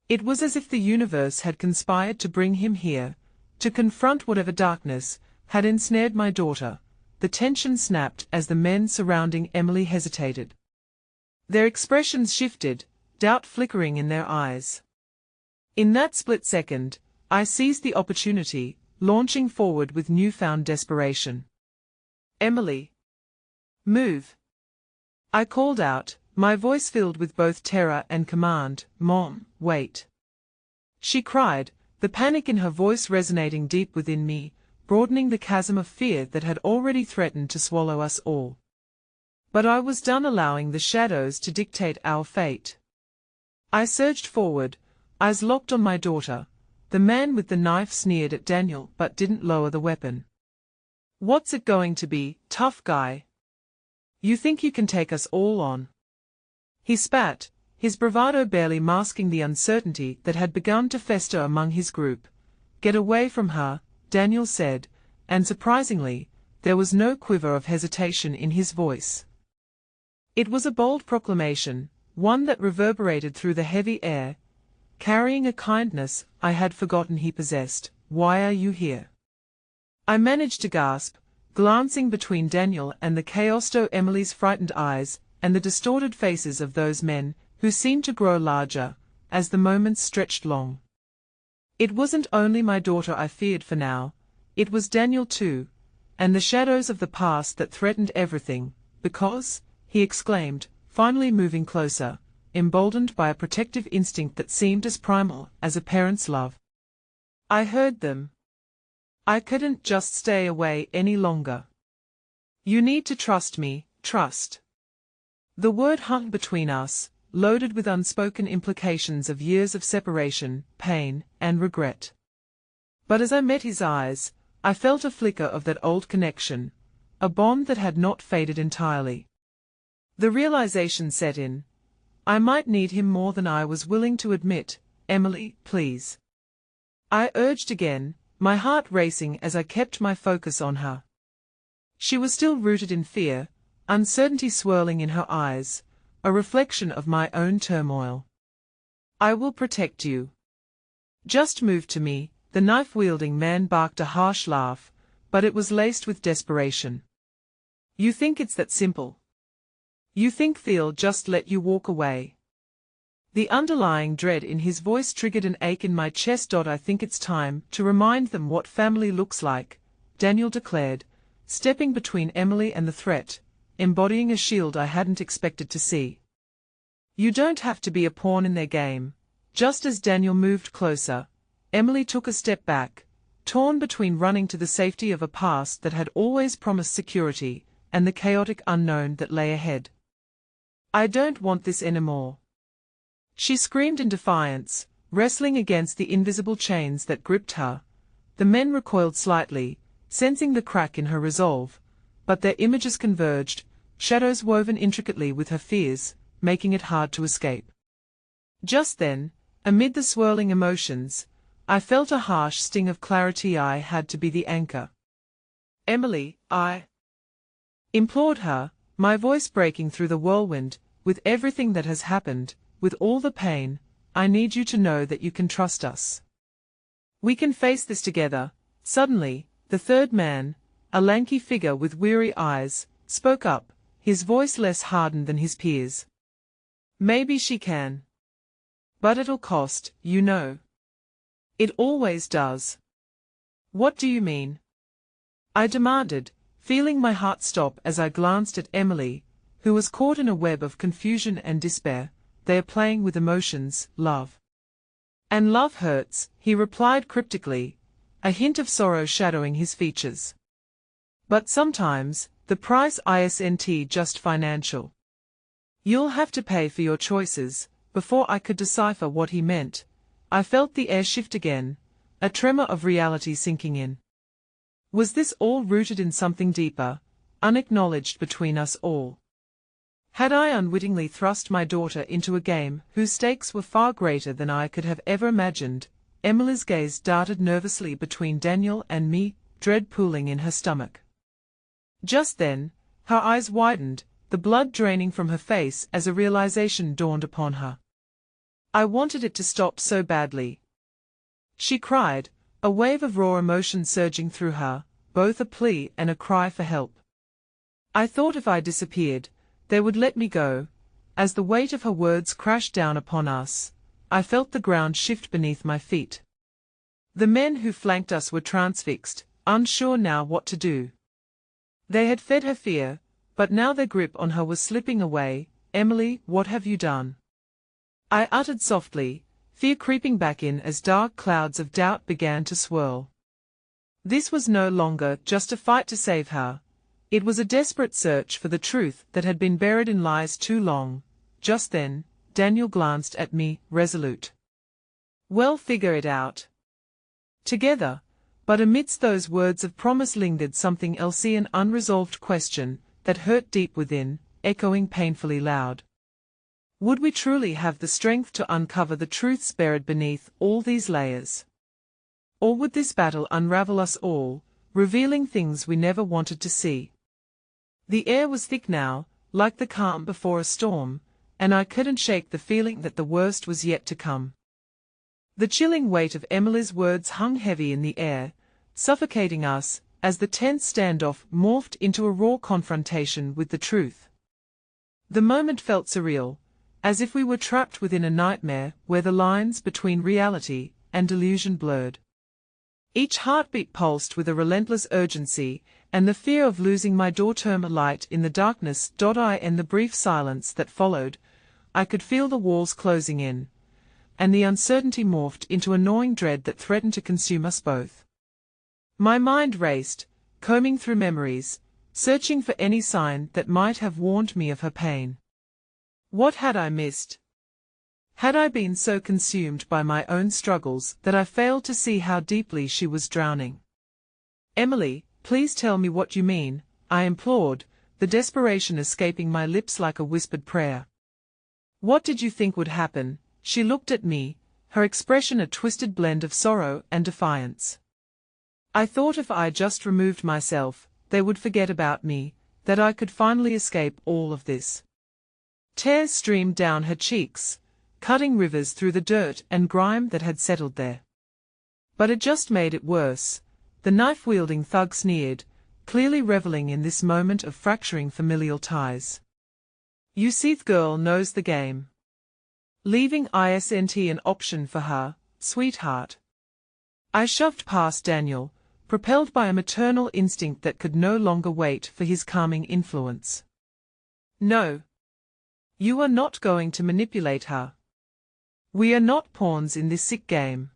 It was as if the universe had conspired to bring him here, to confront whatever darkness had ensnared my daughter. The tension snapped as the men surrounding Emily hesitated. Their expressions shifted, doubt flickering in their eyes. In that split second, I seized the opportunity, launching forward with newfound desperation. Emily. Move. I called out, my voice filled with both terror and command. Mom, wait. She cried, the panic in her voice resonating deep within me, broadening the chasm of fear that had already threatened to swallow us all. But I was done allowing the shadows to dictate our fate. I surged forward, eyes locked on my daughter. The man with the knife sneered at Daniel but didn't lower the weapon. What's it going to be, tough guy? You think you can take us all on? He spat, his bravado barely masking the uncertainty that had begun to fester among his group. Get away from her, Daniel said, and surprisingly, there was no quiver of hesitation in his voice. It was a bold proclamation, one that reverberated through the heavy air, carrying a kindness I had forgotten he possessed. Why are you here? I managed to gasp, glancing between Daniel and the chaos, Emily's frightened eyes, and the distorted faces of those men, who seemed to grow larger, as the moments stretched long. It wasn't only my daughter I feared for now, it was Daniel too, and the shadows of the past that threatened everything, because, he exclaimed, finally moving closer, emboldened by a protective instinct that seemed as primal as a parent's love. I heard them. I couldn't just stay away any longer. You need to trust me, trust. The word hung between us, loaded with unspoken implications of years of separation, pain, and regret. But as I met his eyes, I felt a flicker of that old connection, a bond that had not faded entirely. The realization set in. I might need him more than I was willing to admit. Emily, please. I urged again, my heart racing as I kept my focus on her. She was still rooted in fear, uncertainty swirling in her eyes, a reflection of my own turmoil. I will protect you. Just move to me. The knife-wielding man barked a harsh laugh, but it was laced with desperation. You think it's that simple? You think Phil just let you walk away? The underlying dread in his voice triggered an ache in my chest. I think it's time to remind them what family looks like, Daniel declared, stepping between Emily and the threat, embodying a shield I hadn't expected to see. You don't have to be a pawn in their game. Just as Daniel moved closer, Emily took a step back, torn between running to the safety of a past that had always promised security, and the chaotic unknown that lay ahead. I don't want this anymore. She screamed in defiance, wrestling against the invisible chains that gripped her. The men recoiled slightly, sensing the crack in her resolve, but their images converged, shadows woven intricately with her fears, making it hard to escape. Just then, amid the swirling emotions, I felt a harsh sting of clarity. I had to be the anchor. Emily, I implored her, my voice breaking through the whirlwind. With everything that has happened, with all the pain, I need you to know that you can trust us. We can face this together. Suddenly, the third man, a lanky figure with weary eyes, spoke up, his voice less hardened than his peers. Maybe she can. But it'll cost, you know. It always does. What do you mean? I demanded, feeling my heart stop as I glanced at Emily, who was caught in a web of confusion and despair. They are playing with emotions, love. And love hurts, he replied cryptically, a hint of sorrow shadowing his features. But sometimes, the price isn't just financial. You'll have to pay for your choices. Before I could decipher what he meant, I felt the air shift again, a tremor of reality sinking in. Was this all rooted in something deeper, unacknowledged between us all? Had I unwittingly thrust my daughter into a game whose stakes were far greater than I could have ever imagined? Emily's gaze darted nervously between Daniel and me, dread pooling in her stomach. Just then, her eyes widened, the blood draining from her face as a realization dawned upon her. I wanted it to stop so badly, she cried, a wave of raw emotion surging through her, both a plea and a cry for help. I thought if I disappeared, they would let me go. As the weight of her words crashed down upon us, I felt the ground shift beneath my feet. The men who flanked us were transfixed, unsure now what to do. They had fed her fear, but now their grip on her was slipping away. Emily, what have you done? I uttered softly, fear creeping back in as dark clouds of doubt began to swirl. This was no longer just a fight to save her. It was a desperate search for the truth that had been buried in lies too long. Just then, Daniel glanced at me, resolute. Well, figure it out together. But amidst those words of promise lingered something else, an unresolved question that hurt deep within, echoing painfully loud. Would we truly have the strength to uncover the truths buried beneath all these layers? Or would this battle unravel us all, revealing things we never wanted to see? The air was thick now, like the calm before a storm, and I couldn't shake the feeling that the worst was yet to come. The chilling weight of Emily's words hung heavy in the air, suffocating us, as the tense standoff morphed into a raw confrontation with the truth. The moment felt surreal, as if we were trapped within a nightmare where the lines between reality and delusion blurred. Each heartbeat pulsed with a relentless urgency, and the fear of losing my daughter alight in the darkness. In the brief silence that followed, I could feel the walls closing in, and the uncertainty morphed into a gnawing dread that threatened to consume us both. My mind raced, combing through memories, searching for any sign that might have warned me of her pain. What had I missed? Had I been so consumed by my own struggles that I failed to see how deeply she was drowning? "Emily, please tell me what you mean," I implored, the desperation escaping my lips like a whispered prayer. "What did you think would happen?" She looked at me, her expression a twisted blend of sorrow and defiance. "I thought if I just removed myself, they would forget about me, that I could finally escape all of this." Tears streamed down her cheeks, cutting rivers through the dirt and grime that had settled there. But it just made it worse. The knife-wielding thug sneered, clearly reveling in this moment of fracturing familial ties. "You see, the girl knows the game. Leaving isn't an option for her, sweetheart." I shoved past Daniel, propelled by a maternal instinct that could no longer wait for his calming influence. "No. You are not going to manipulate her. We are not pawns in this sick game."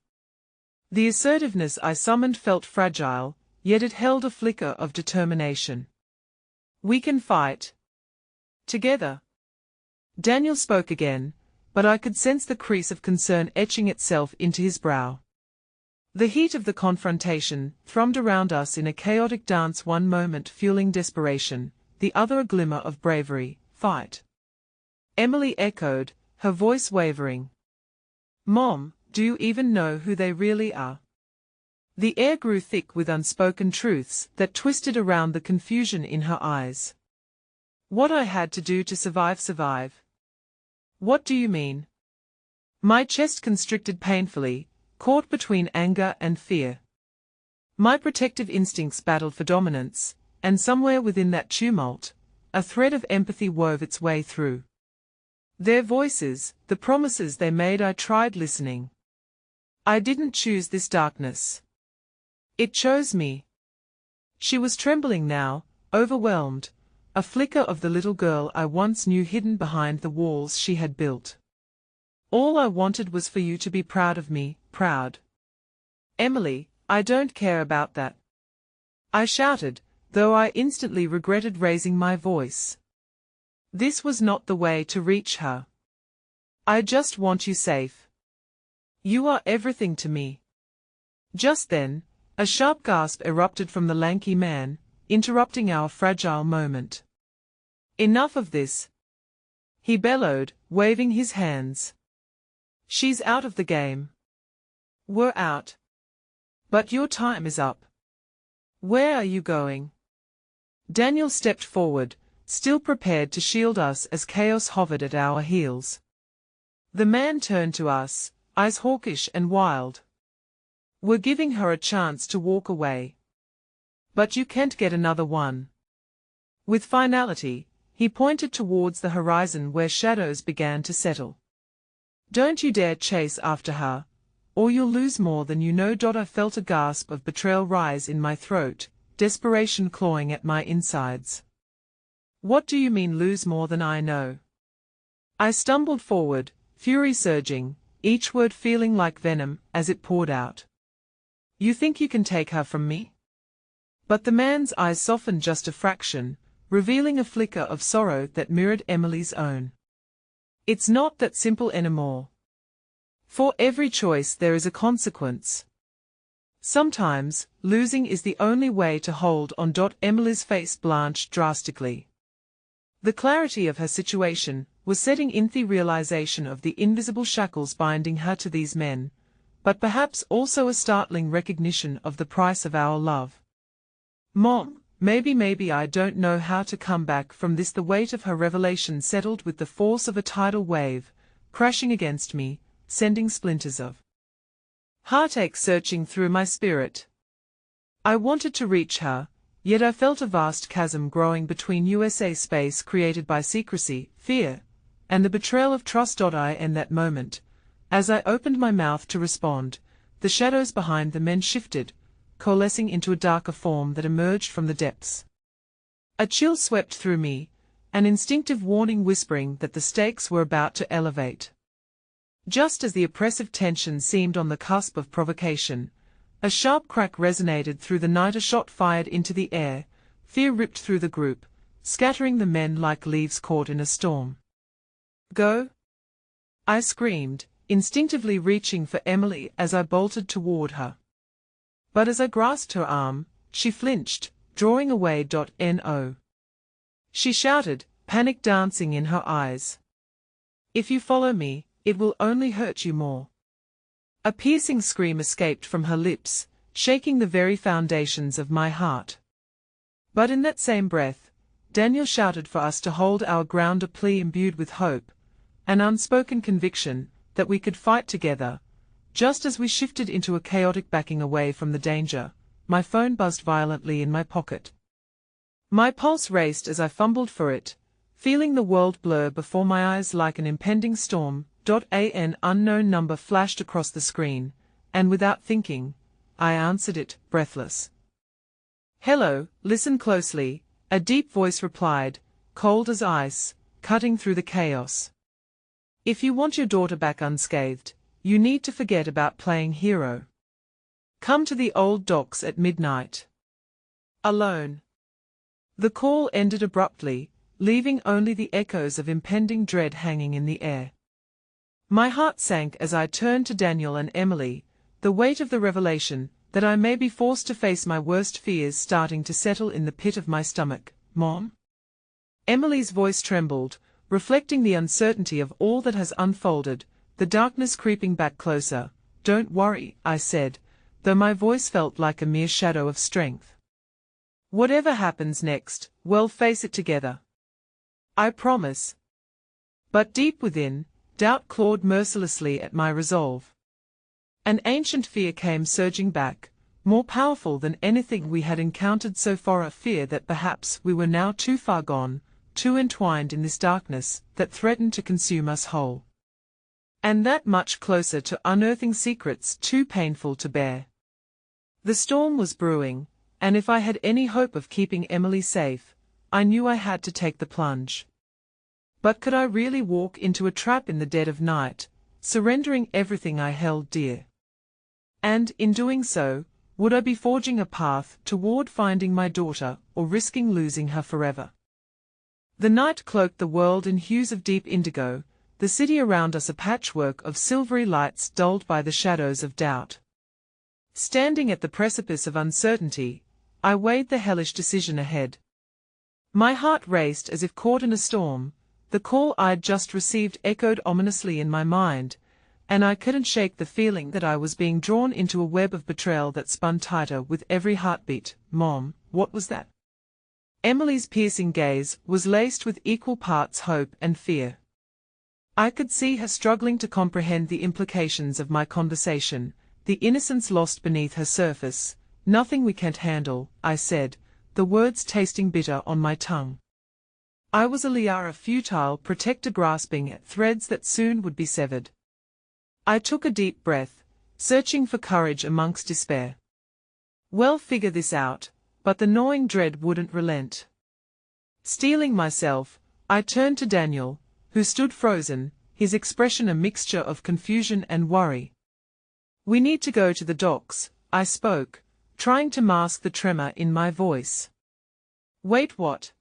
The assertiveness I summoned felt fragile, yet it held a flicker of determination. "We can fight together." Daniel spoke again, but I could sense the crease of concern etching itself into his brow. The heat of the confrontation thrummed around us in a chaotic dance, one moment fueling desperation, the other a glimmer of bravery. "Fight?" Emily echoed, her voice wavering. "Mom, do you even know who they really are?" The air grew thick with unspoken truths that twisted around the confusion in her eyes. "What I had to do to survive. What do you mean?" My chest constricted painfully, caught between anger and fear. My protective instincts battled for dominance, and somewhere within that tumult, a thread of empathy wove its way through. Their voices, the promises they made, I tried listening. I didn't choose this darkness. It chose me. She was trembling now, overwhelmed, a flicker of the little girl I once knew hidden behind the walls she had built. "All I wanted was for you to be proud of me, proud." "Emily, I don't care about that," I shouted, though I instantly regretted raising my voice. This was not the way to reach her. "I just want you safe. You are everything to me." Just then, a sharp gasp erupted from the lanky man, interrupting our fragile moment. "Enough of this," he bellowed, waving his hands. "She's out of the game. We're out. But your time is up." "Where are you going?" Daniel stepped forward, still prepared to shield us as chaos hovered at our heels. The man turned to us, eyes hawkish and wild. "We're giving her a chance to walk away. But you can't get another one." With finality, he pointed towards the horizon where shadows began to settle. "Don't you dare chase after her, or you'll lose more than you know." I felt a gasp of betrayal rise in my throat, desperation clawing at my insides. "What do you mean, lose more than I know?" I stumbled forward, fury surging, each word feeling like venom as it poured out. "You think you can take her from me?" But the man's eyes softened just a fraction, revealing a flicker of sorrow that mirrored Emily's own. "It's not that simple anymore. For every choice there is a consequence. Sometimes, losing is the only way to hold on." Emily's face blanched drastically. The clarity of her situation was setting in the realization of the invisible shackles binding her to these men, but perhaps also a startling recognition of the price of our love. "Mom, maybe I don't know how to come back from this." The weight of her revelation settled with the force of a tidal wave, crashing against me, sending splinters of heartache searching through my spirit. I wanted to reach her, yet I felt a vast chasm growing between USA space created by secrecy, fear, and the betrayal of trust. In that moment, as I opened my mouth to respond, the shadows behind the men shifted, coalescing into a darker form that emerged from the depths. A chill swept through me, an instinctive warning whispering that the stakes were about to elevate. Just as the oppressive tension seemed on the cusp of provocation, a sharp crack resonated through the night. A shot fired into the air, fear ripped through the group, scattering the men like leaves caught in a storm. "Go!" I screamed, instinctively reaching for Emily as I bolted toward her. But as I grasped her arm, she flinched, drawing away. No. She shouted, panic dancing in her eyes. "If you follow me, it will only hurt you more." A piercing scream escaped from her lips, shaking the very foundations of my heart. But in that same breath, Daniel shouted for us to hold our ground, a plea imbued with hope, an unspoken conviction that we could fight together. Just as we shifted into a chaotic backing away from the danger, my phone buzzed violently in my pocket. My pulse raced as I fumbled for it, feeling the world blur before my eyes like an impending storm. An unknown number flashed across the screen, and without thinking, I answered it, breathless. "Hello, listen closely," a deep voice replied, cold as ice, cutting through the chaos. "If you want your daughter back unscathed, you need to forget about playing hero. Come to the old docks at midnight. Alone." The call ended abruptly, leaving only the echoes of impending dread hanging in the air. My heart sank as I turned to Daniel and Emily, the weight of the revelation that I may be forced to face my worst fears starting to settle in the pit of my stomach. "Mom?" Emily's voice trembled, reflecting the uncertainty of all that has unfolded, the darkness creeping back closer. "Don't worry," I said, though my voice felt like a mere shadow of strength. "Whatever happens next, we'll face it together. I promise." But deep within, doubt clawed mercilessly at my resolve. An ancient fear came surging back, more powerful than anything we had encountered so far, a fear that perhaps we were now too far gone, too entwined in this darkness that threatened to consume us whole. And that much closer to unearthing secrets too painful to bear. The storm was brewing, and if I had any hope of keeping Emily safe, I knew I had to take the plunge. But could I really walk into a trap in the dead of night, surrendering everything I held dear? And, in doing so, would I be forging a path toward finding my daughter or risking losing her forever? The night cloaked the world in hues of deep indigo, the city around us a patchwork of silvery lights dulled by the shadows of doubt. Standing at the precipice of uncertainty, I weighed the hellish decision ahead. My heart raced as if caught in a storm. The call I'd just received echoed ominously in my mind, and I couldn't shake the feeling that I was being drawn into a web of betrayal that spun tighter with every heartbeat. "Mom, what was that?" Emily's piercing gaze was laced with equal parts hope and fear. I could see her struggling to comprehend the implications of my conversation, the innocence lost beneath her surface. "Nothing we can't handle," I said, the words tasting bitter on my tongue. I was a liara, futile protector grasping at threads that soon would be severed. I took a deep breath, searching for courage amongst despair. "Well, figure this out," but the gnawing dread wouldn't relent. Steeling myself, I turned to Daniel, who stood frozen, his expression a mixture of confusion and worry. "We need to go to the docks," I spoke, trying to mask the tremor in my voice. "Wait, what?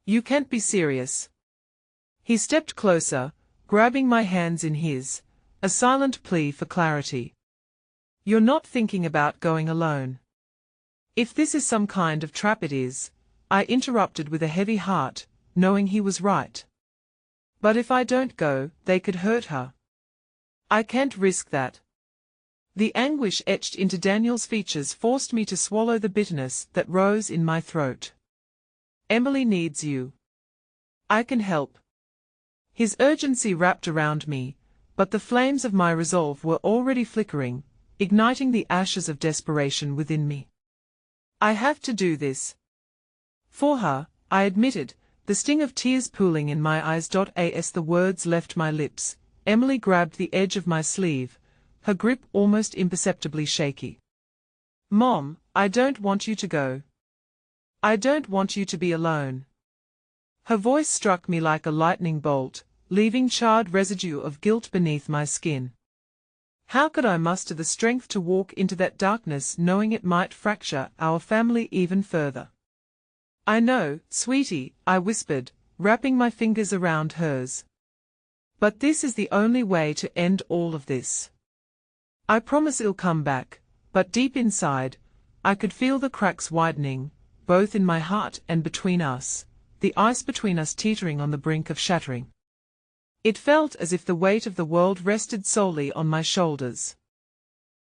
You can't be serious." He stepped closer, grabbing my hands in his, a silent plea for clarity. "You're not thinking about going alone?" "If this is some kind of trap, it is," I interrupted with a heavy heart, knowing he was right. "But if I don't go, they could hurt her. I can't risk that." The anguish etched into Daniel's features forced me to swallow the bitterness that rose in my throat. "Emily needs you. I can help." His urgency wrapped around me, but the flames of my resolve were already flickering, igniting the ashes of desperation within me. "I have to do this. For her," I admitted, the sting of tears pooling in my eyes. As the words left my lips, Emily grabbed the edge of my sleeve, her grip almost imperceptibly shaky. "Mom, I don't want you to go. I don't want you to be alone." Her voice struck me like a lightning bolt, leaving charred residue of guilt beneath my skin. How could I muster the strength to walk into that darkness knowing it might fracture our family even further? "I know, sweetie," I whispered, wrapping my fingers around hers. "But this is the only way to end all of this. I promise it'll come back," but deep inside, I could feel the cracks widening, both in my heart and between us, the ice between us teetering on the brink of shattering. It felt as if the weight of the world rested solely on my shoulders.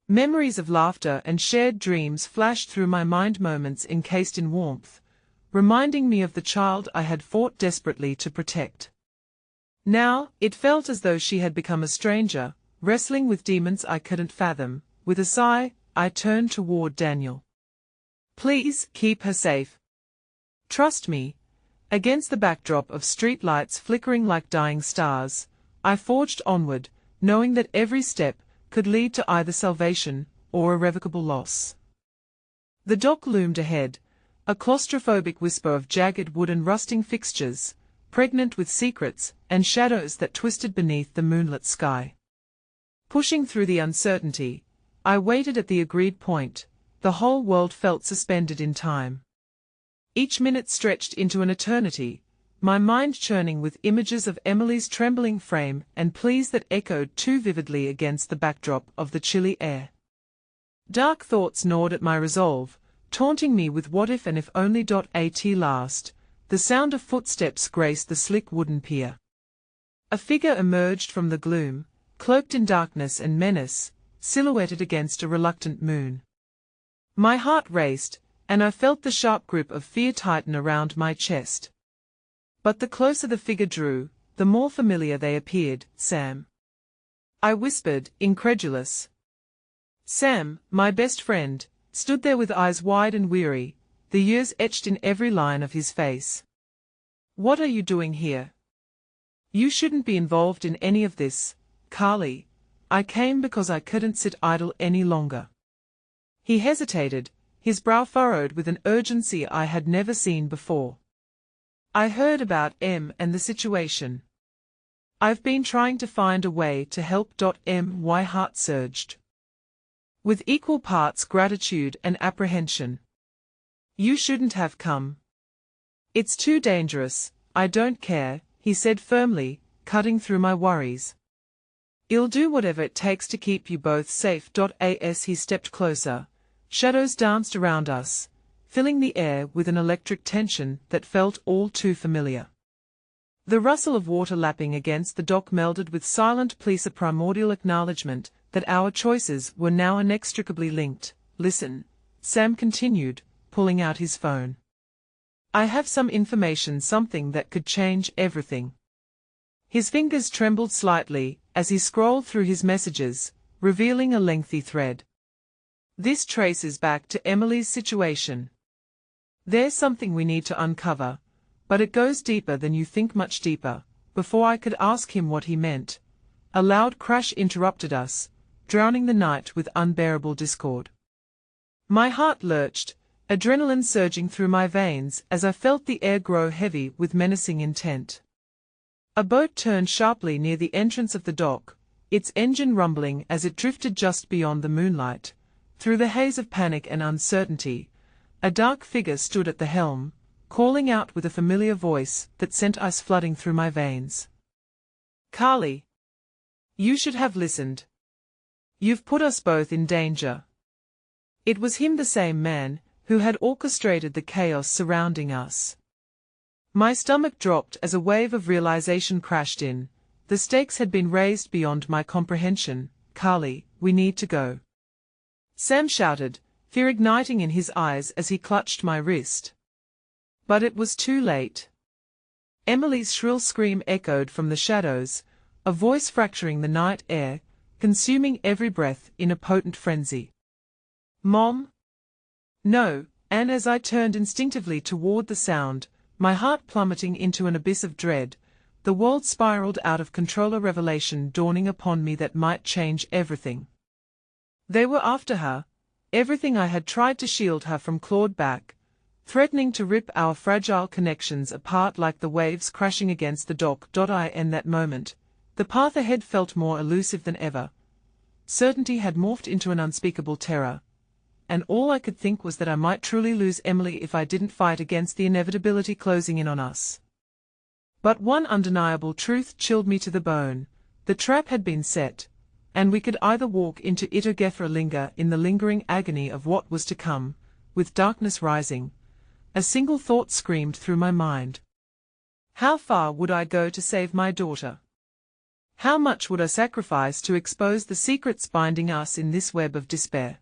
Memories of laughter and shared dreams flashed through my mind, moments encased in warmth, reminding me of the child I had fought desperately to protect. Now, it felt as though she had become a stranger, wrestling with demons I couldn't fathom. With a sigh, I turned toward Daniel. "Please, keep her safe. Trust me." Against the backdrop of street lights flickering like dying stars, I forged onward, knowing that every step could lead to either salvation or irrevocable loss. The dock loomed ahead, a claustrophobic whisper of jagged wood and rusting fixtures, pregnant with secrets and shadows that twisted beneath the moonlit sky. Pushing through the uncertainty, I waited at the agreed point. The whole world felt suspended in time. Each minute stretched into an eternity, my mind churning with images of Emily's trembling frame and pleas that echoed too vividly against the backdrop of the chilly air. Dark thoughts gnawed at my resolve, taunting me with what if and if only. At last, the sound of footsteps graced the slick wooden pier. A figure emerged from the gloom, cloaked in darkness and menace, silhouetted against a reluctant moon. My heart raced, and I felt the sharp grip of fear tighten around my chest. But the closer the figure drew, the more familiar they appeared. "Sam," I whispered, incredulous. Sam, my best friend, stood there with eyes wide and weary, the years etched in every line of his face. "What are you doing here? You shouldn't be involved in any of this, Carly." "I came because I couldn't sit idle any longer." He hesitated, his brow furrowed with an urgency I had never seen before. "I heard about Em and the situation. I've been trying to find a way to help. My heart surged with equal parts gratitude and apprehension. "You shouldn't have come. It's too dangerous." "I don't care," he said firmly, cutting through my worries. "I'll do whatever it takes to keep you both safe." As he stepped closer, shadows danced around us, filling the air with an electric tension that felt all too familiar. The rustle of water lapping against the dock melded with silent pleas, a primordial acknowledgement that our choices were now inextricably linked. "Listen," Sam continued, pulling out his phone. "I have some information, something that could change everything." His fingers trembled slightly as he scrolled through his messages, revealing a lengthy thread. "This traces back to Emily's situation. There's something we need to uncover, but it goes deeper than you think, much deeper." Before I could ask him what he meant, a loud crash interrupted us, drowning the night with unbearable discord. My heart lurched, adrenaline surging through my veins as I felt the air grow heavy with menacing intent. A boat turned sharply near the entrance of the dock, its engine rumbling as it drifted just beyond the moonlight. Through the haze of panic and uncertainty, a dark figure stood at the helm, calling out with a familiar voice that sent ice flooding through my veins. "Carly, you should have listened. You've put us both in danger." It was him, the same man who had orchestrated the chaos surrounding us. My stomach dropped as a wave of realization crashed in. The stakes had been raised beyond my comprehension. "Carly, we need to go," Sam shouted, fear igniting in his eyes as he clutched my wrist. But it was too late. Emily's shrill scream echoed from the shadows, a voice fracturing the night air, consuming every breath in a potent frenzy. "Mom?" "No," and as I turned instinctively toward the sound, my heart plummeting into an abyss of dread, the world spiraled out of control, a revelation dawning upon me that might change everything. They were after her. Everything I had tried to shield her from clawed back, threatening to rip our fragile connections apart like the waves crashing against the dock. In that moment, the path ahead felt more elusive than ever. Certainty had morphed into an unspeakable terror, and all I could think was that I might truly lose Emily if I didn't fight against the inevitability closing in on us. But one undeniable truth chilled me to the bone. The trap had been set, and we could either walk into it or linger in the lingering agony of what was to come. With darkness rising, a single thought screamed through my mind. How far would I go to save my daughter? How much would I sacrifice to expose the secrets binding us in this web of despair?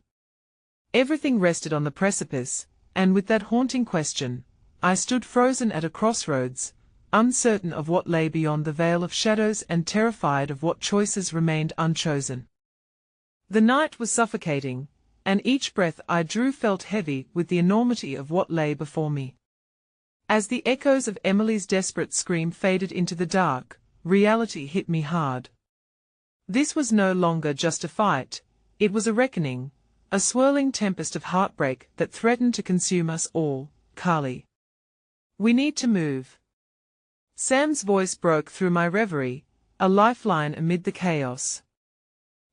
Everything rested on the precipice, and with that haunting question, I stood frozen at a crossroads, uncertain of what lay beyond the veil of shadows and terrified of what choices remained unchosen. The night was suffocating, and each breath I drew felt heavy with the enormity of what lay before me. As the echoes of Emily's desperate scream faded into the dark, reality hit me hard. This was no longer just a fight, it was a reckoning, a swirling tempest of heartbreak that threatened to consume us all. Carly, we need to move. Sam's voice broke through my reverie, a lifeline amid the chaos.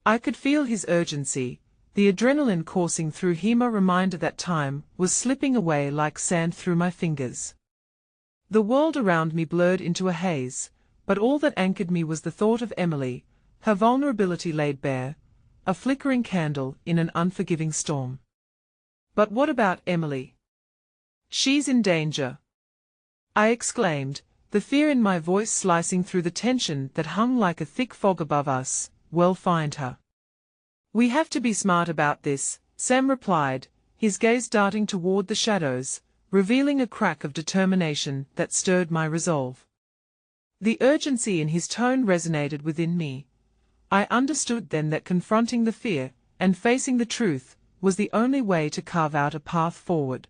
I could feel his urgency, the adrenaline coursing through him, a reminder that time was slipping away like sand through my fingers. The world around me blurred into a haze, but all that anchored me was the thought of Emily, her vulnerability laid bare, a flickering candle in an unforgiving storm. But what about Emily? She's in danger, I exclaimed, the fear in my voice slicing through the tension that hung like a thick fog above us. We'll find her. We have to be smart about this, Sam replied, his gaze darting toward the shadows, revealing a crack of determination that stirred my resolve. The urgency in his tone resonated within me. I understood then that confronting the fear, and facing the truth, was the only way to carve out a path forward.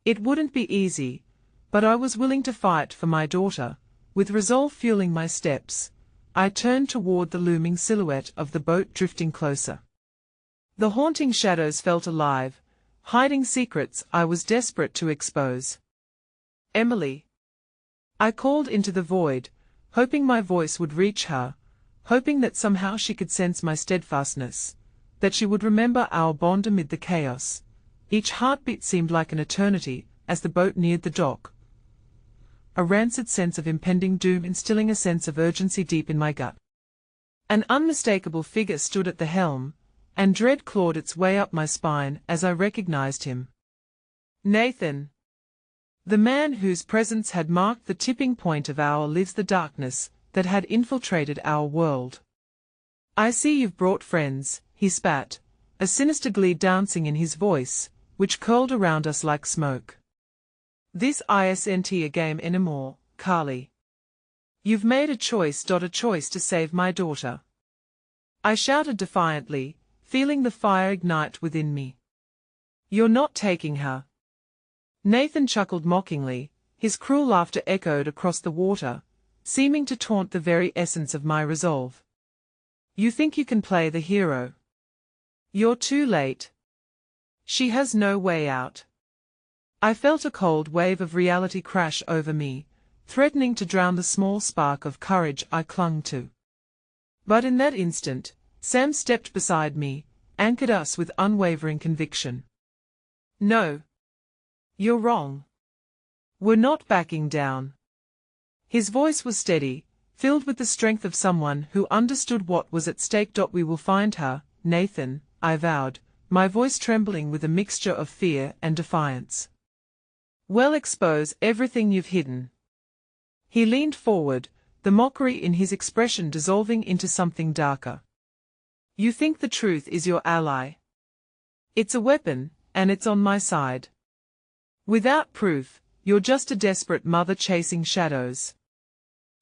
It wouldn't be easy, but I was willing to fight for my daughter. With resolve fueling my steps, I turned toward the looming silhouette of the boat drifting closer. The haunting shadows felt alive, hiding secrets I was desperate to expose. Emily, I called into the void, hoping my voice would reach her, hoping that somehow she could sense my steadfastness, that she would remember our bond amid the chaos. Each heartbeat seemed like an eternity as the boat neared the dock, a rancid sense of impending doom instilling a sense of urgency deep in my gut. An unmistakable figure stood at the helm, and dread clawed its way up my spine as I recognized him. Nathan. The man whose presence had marked the tipping point of our lives, the darkness that had infiltrated our world. I see you've brought friends, he spat, a sinister glee dancing in his voice, which curled around us like smoke. This isn't a game anymore, Carly. You've made a choice to save my daughter. I shouted defiantly, feeling the fire ignite within me. You're not taking her. Nathan chuckled mockingly, his cruel laughter echoed across the water, seeming to taunt the very essence of my resolve. You think you can play the hero? You're too late. She has no way out. I felt a cold wave of reality crash over me, threatening to drown the small spark of courage I clung to. But in that instant, Sam stepped beside me, anchored us with unwavering conviction. No. You're wrong. We're not backing down. His voice was steady, filled with the strength of someone who understood what was at stake. We will find her, Nathan, I vowed, my voice trembling with a mixture of fear and defiance. We'll expose everything you've hidden. He leaned forward, the mockery in his expression dissolving into something darker. You think the truth is your ally? It's a weapon, and it's on my side. Without proof, you're just a desperate mother chasing shadows.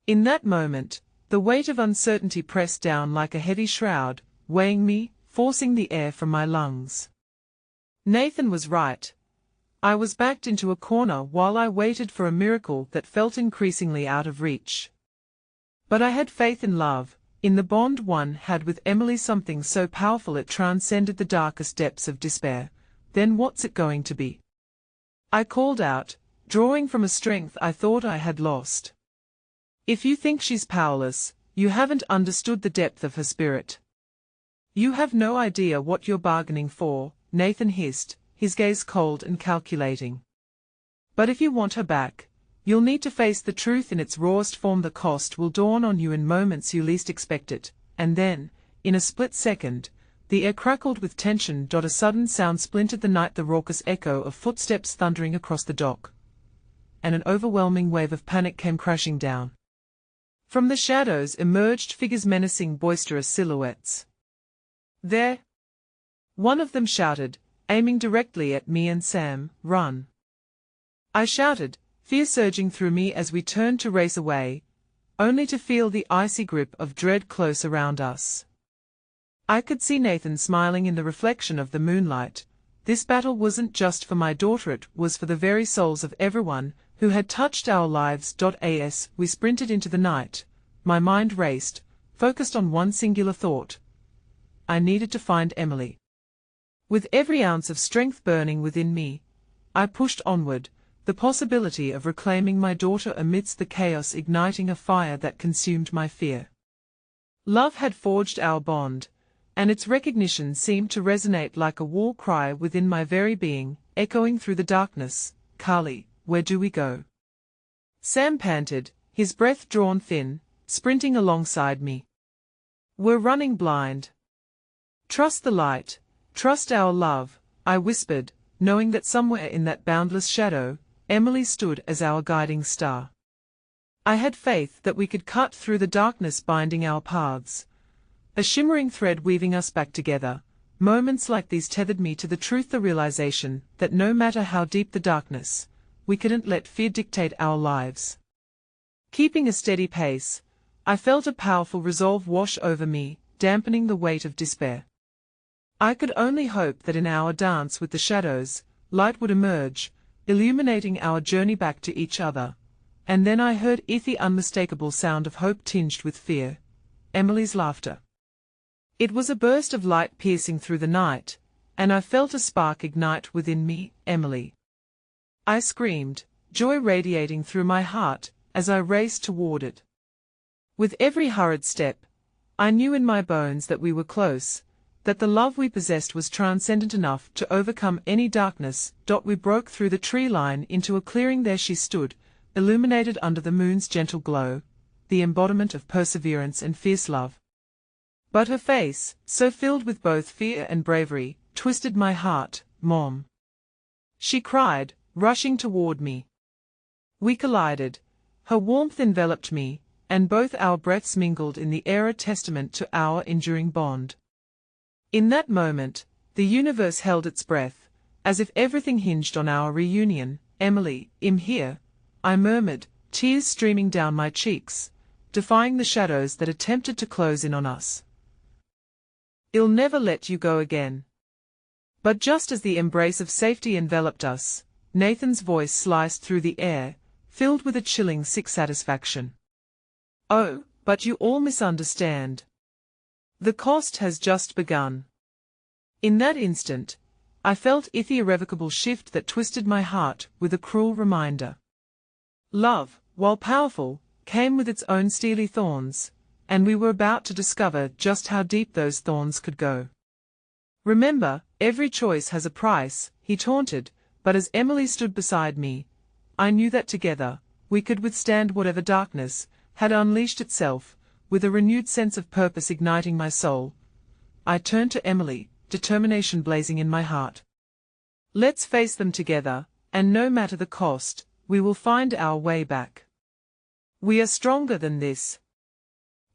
In that moment, the weight of uncertainty pressed down like a heavy shroud, weighing me, forcing the air from my lungs. Nathan was right. I was backed into a corner while I waited for a miracle that felt increasingly out of reach. But I had faith in love, In the bond one had with Emily something so powerful it transcended the darkest depths of despair. Then what's it going to be? I called out, drawing from a strength I thought I had lost. If you think she's powerless, you haven't understood the depth of her spirit. You have no idea what you're bargaining for, Nathan hissed, his gaze cold and calculating. But if you want her back, you'll need to face the truth in its rawest form. The cost will dawn on you in moments you least expect it, and then, in a split second, the air crackled with tension. A sudden sound splintered the night, the raucous echo of footsteps thundering across the dock. And an overwhelming wave of panic came crashing down. From the shadows emerged figures, menacing, boisterous silhouettes. "There!" one of them shouted, aiming directly at me and Sam. "Run!" I shouted, fear surging through me as we turned to race away, only to feel the icy grip of dread close around us. I could see Nathan smiling in the reflection of the moonlight. This battle wasn't just for my daughter, it was for the very souls of everyone who had touched our lives. As we sprinted into the night, my mind raced, focused on one singular thought. I needed to find Emily. With every ounce of strength burning within me, I pushed onward, the possibility of reclaiming my daughter amidst the chaos igniting a fire that consumed my fear. Love had forged our bond, and its recognition seemed to resonate like a war cry within my very being, echoing through the darkness. "Carly, where do we go?" Sam panted, his breath drawn thin, sprinting alongside me. "We're running blind." "Trust the light, trust our love," I whispered, knowing that somewhere in that boundless shadow, Emily stood as our guiding star. I had faith that we could cut through the darkness binding our paths, a shimmering thread weaving us back together. Moments like these tethered me to the truth, the realization that no matter how deep the darkness, we couldn't let fear dictate our lives. Keeping a steady pace, I felt a powerful resolve wash over me, dampening the weight of despair. I could only hope that in our dance with the shadows, light would emerge, illuminating our journey back to each other. And then I heard the unmistakable sound of hope tinged with fear, Emily's laughter. It was a burst of light piercing through the night, and I felt a spark ignite within me. "Emily!" I screamed, joy radiating through my heart as I raced toward it. With every hurried step, I knew in my bones that we were close, that the love we possessed was transcendent enough to overcome any darkness. We broke through the tree line into a clearing. There she stood, illuminated under the moon's gentle glow, the embodiment of perseverance and fierce love. But her face, so filled with both fear and bravery, twisted my heart. "Mom!" she cried, rushing toward me. We collided. Her warmth enveloped me, and both our breaths mingled in the air, a testament to our enduring bond. In that moment, the universe held its breath, as if everything hinged on our reunion. "Emily, I'm here," I murmured, tears streaming down my cheeks, defying the shadows that attempted to close in on us. "I'll never let you go again." But just as the embrace of safety enveloped us, Nathan's voice sliced through the air, filled with a chilling sick satisfaction. "Oh, but you all misunderstand. The cost has just begun." In that instant, I felt the irrevocable shift that twisted my heart with a cruel reminder. Love, while powerful, came with its own steely thorns, and we were about to discover just how deep those thorns could go. "Remember, every choice has a price," he taunted, but as Emily stood beside me, I knew that together, we could withstand whatever darkness had unleashed itself. With a renewed sense of purpose igniting my soul, I turned to Emily, determination blazing in my heart. "Let's face them together, and no matter the cost, we will find our way back. We are stronger than this."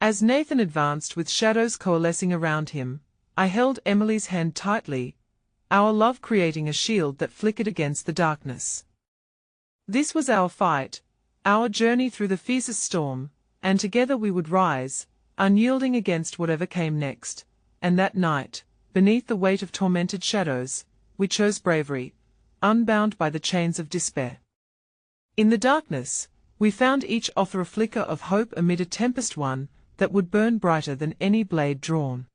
As Nathan advanced with shadows coalescing around him, I held Emily's hand tightly, our love creating a shield that flickered against the darkness. This was our fight, our journey through the fiercest storm, and together we would rise, unyielding against whatever came next. And that night, beneath the weight of tormented shadows, we chose bravery, unbound by the chains of despair. In the darkness, we found each other a flicker of hope amid a tempest, one that would burn brighter than any blade drawn.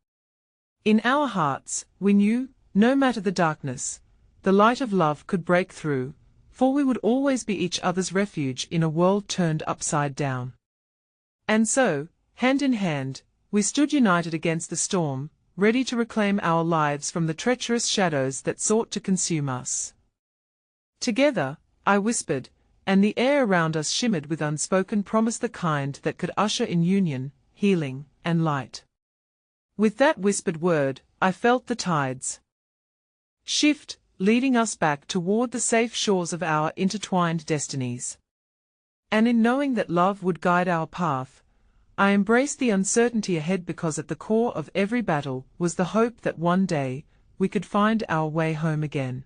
In our hearts, we knew, no matter the darkness, the light of love could break through, for we would always be each other's refuge in a world turned upside down. And so, hand in hand, we stood united against the storm, ready to reclaim our lives from the treacherous shadows that sought to consume us. Together, I whispered, and the air around us shimmered with unspoken promise, the kind that could usher in union, healing, and light. With that whispered word, I felt the tides shift, leading us back toward the safe shores of our intertwined destinies. And in knowing that love would guide our path, I embraced the uncertainty ahead, because at the core of every battle was the hope that one day we could find our way home again.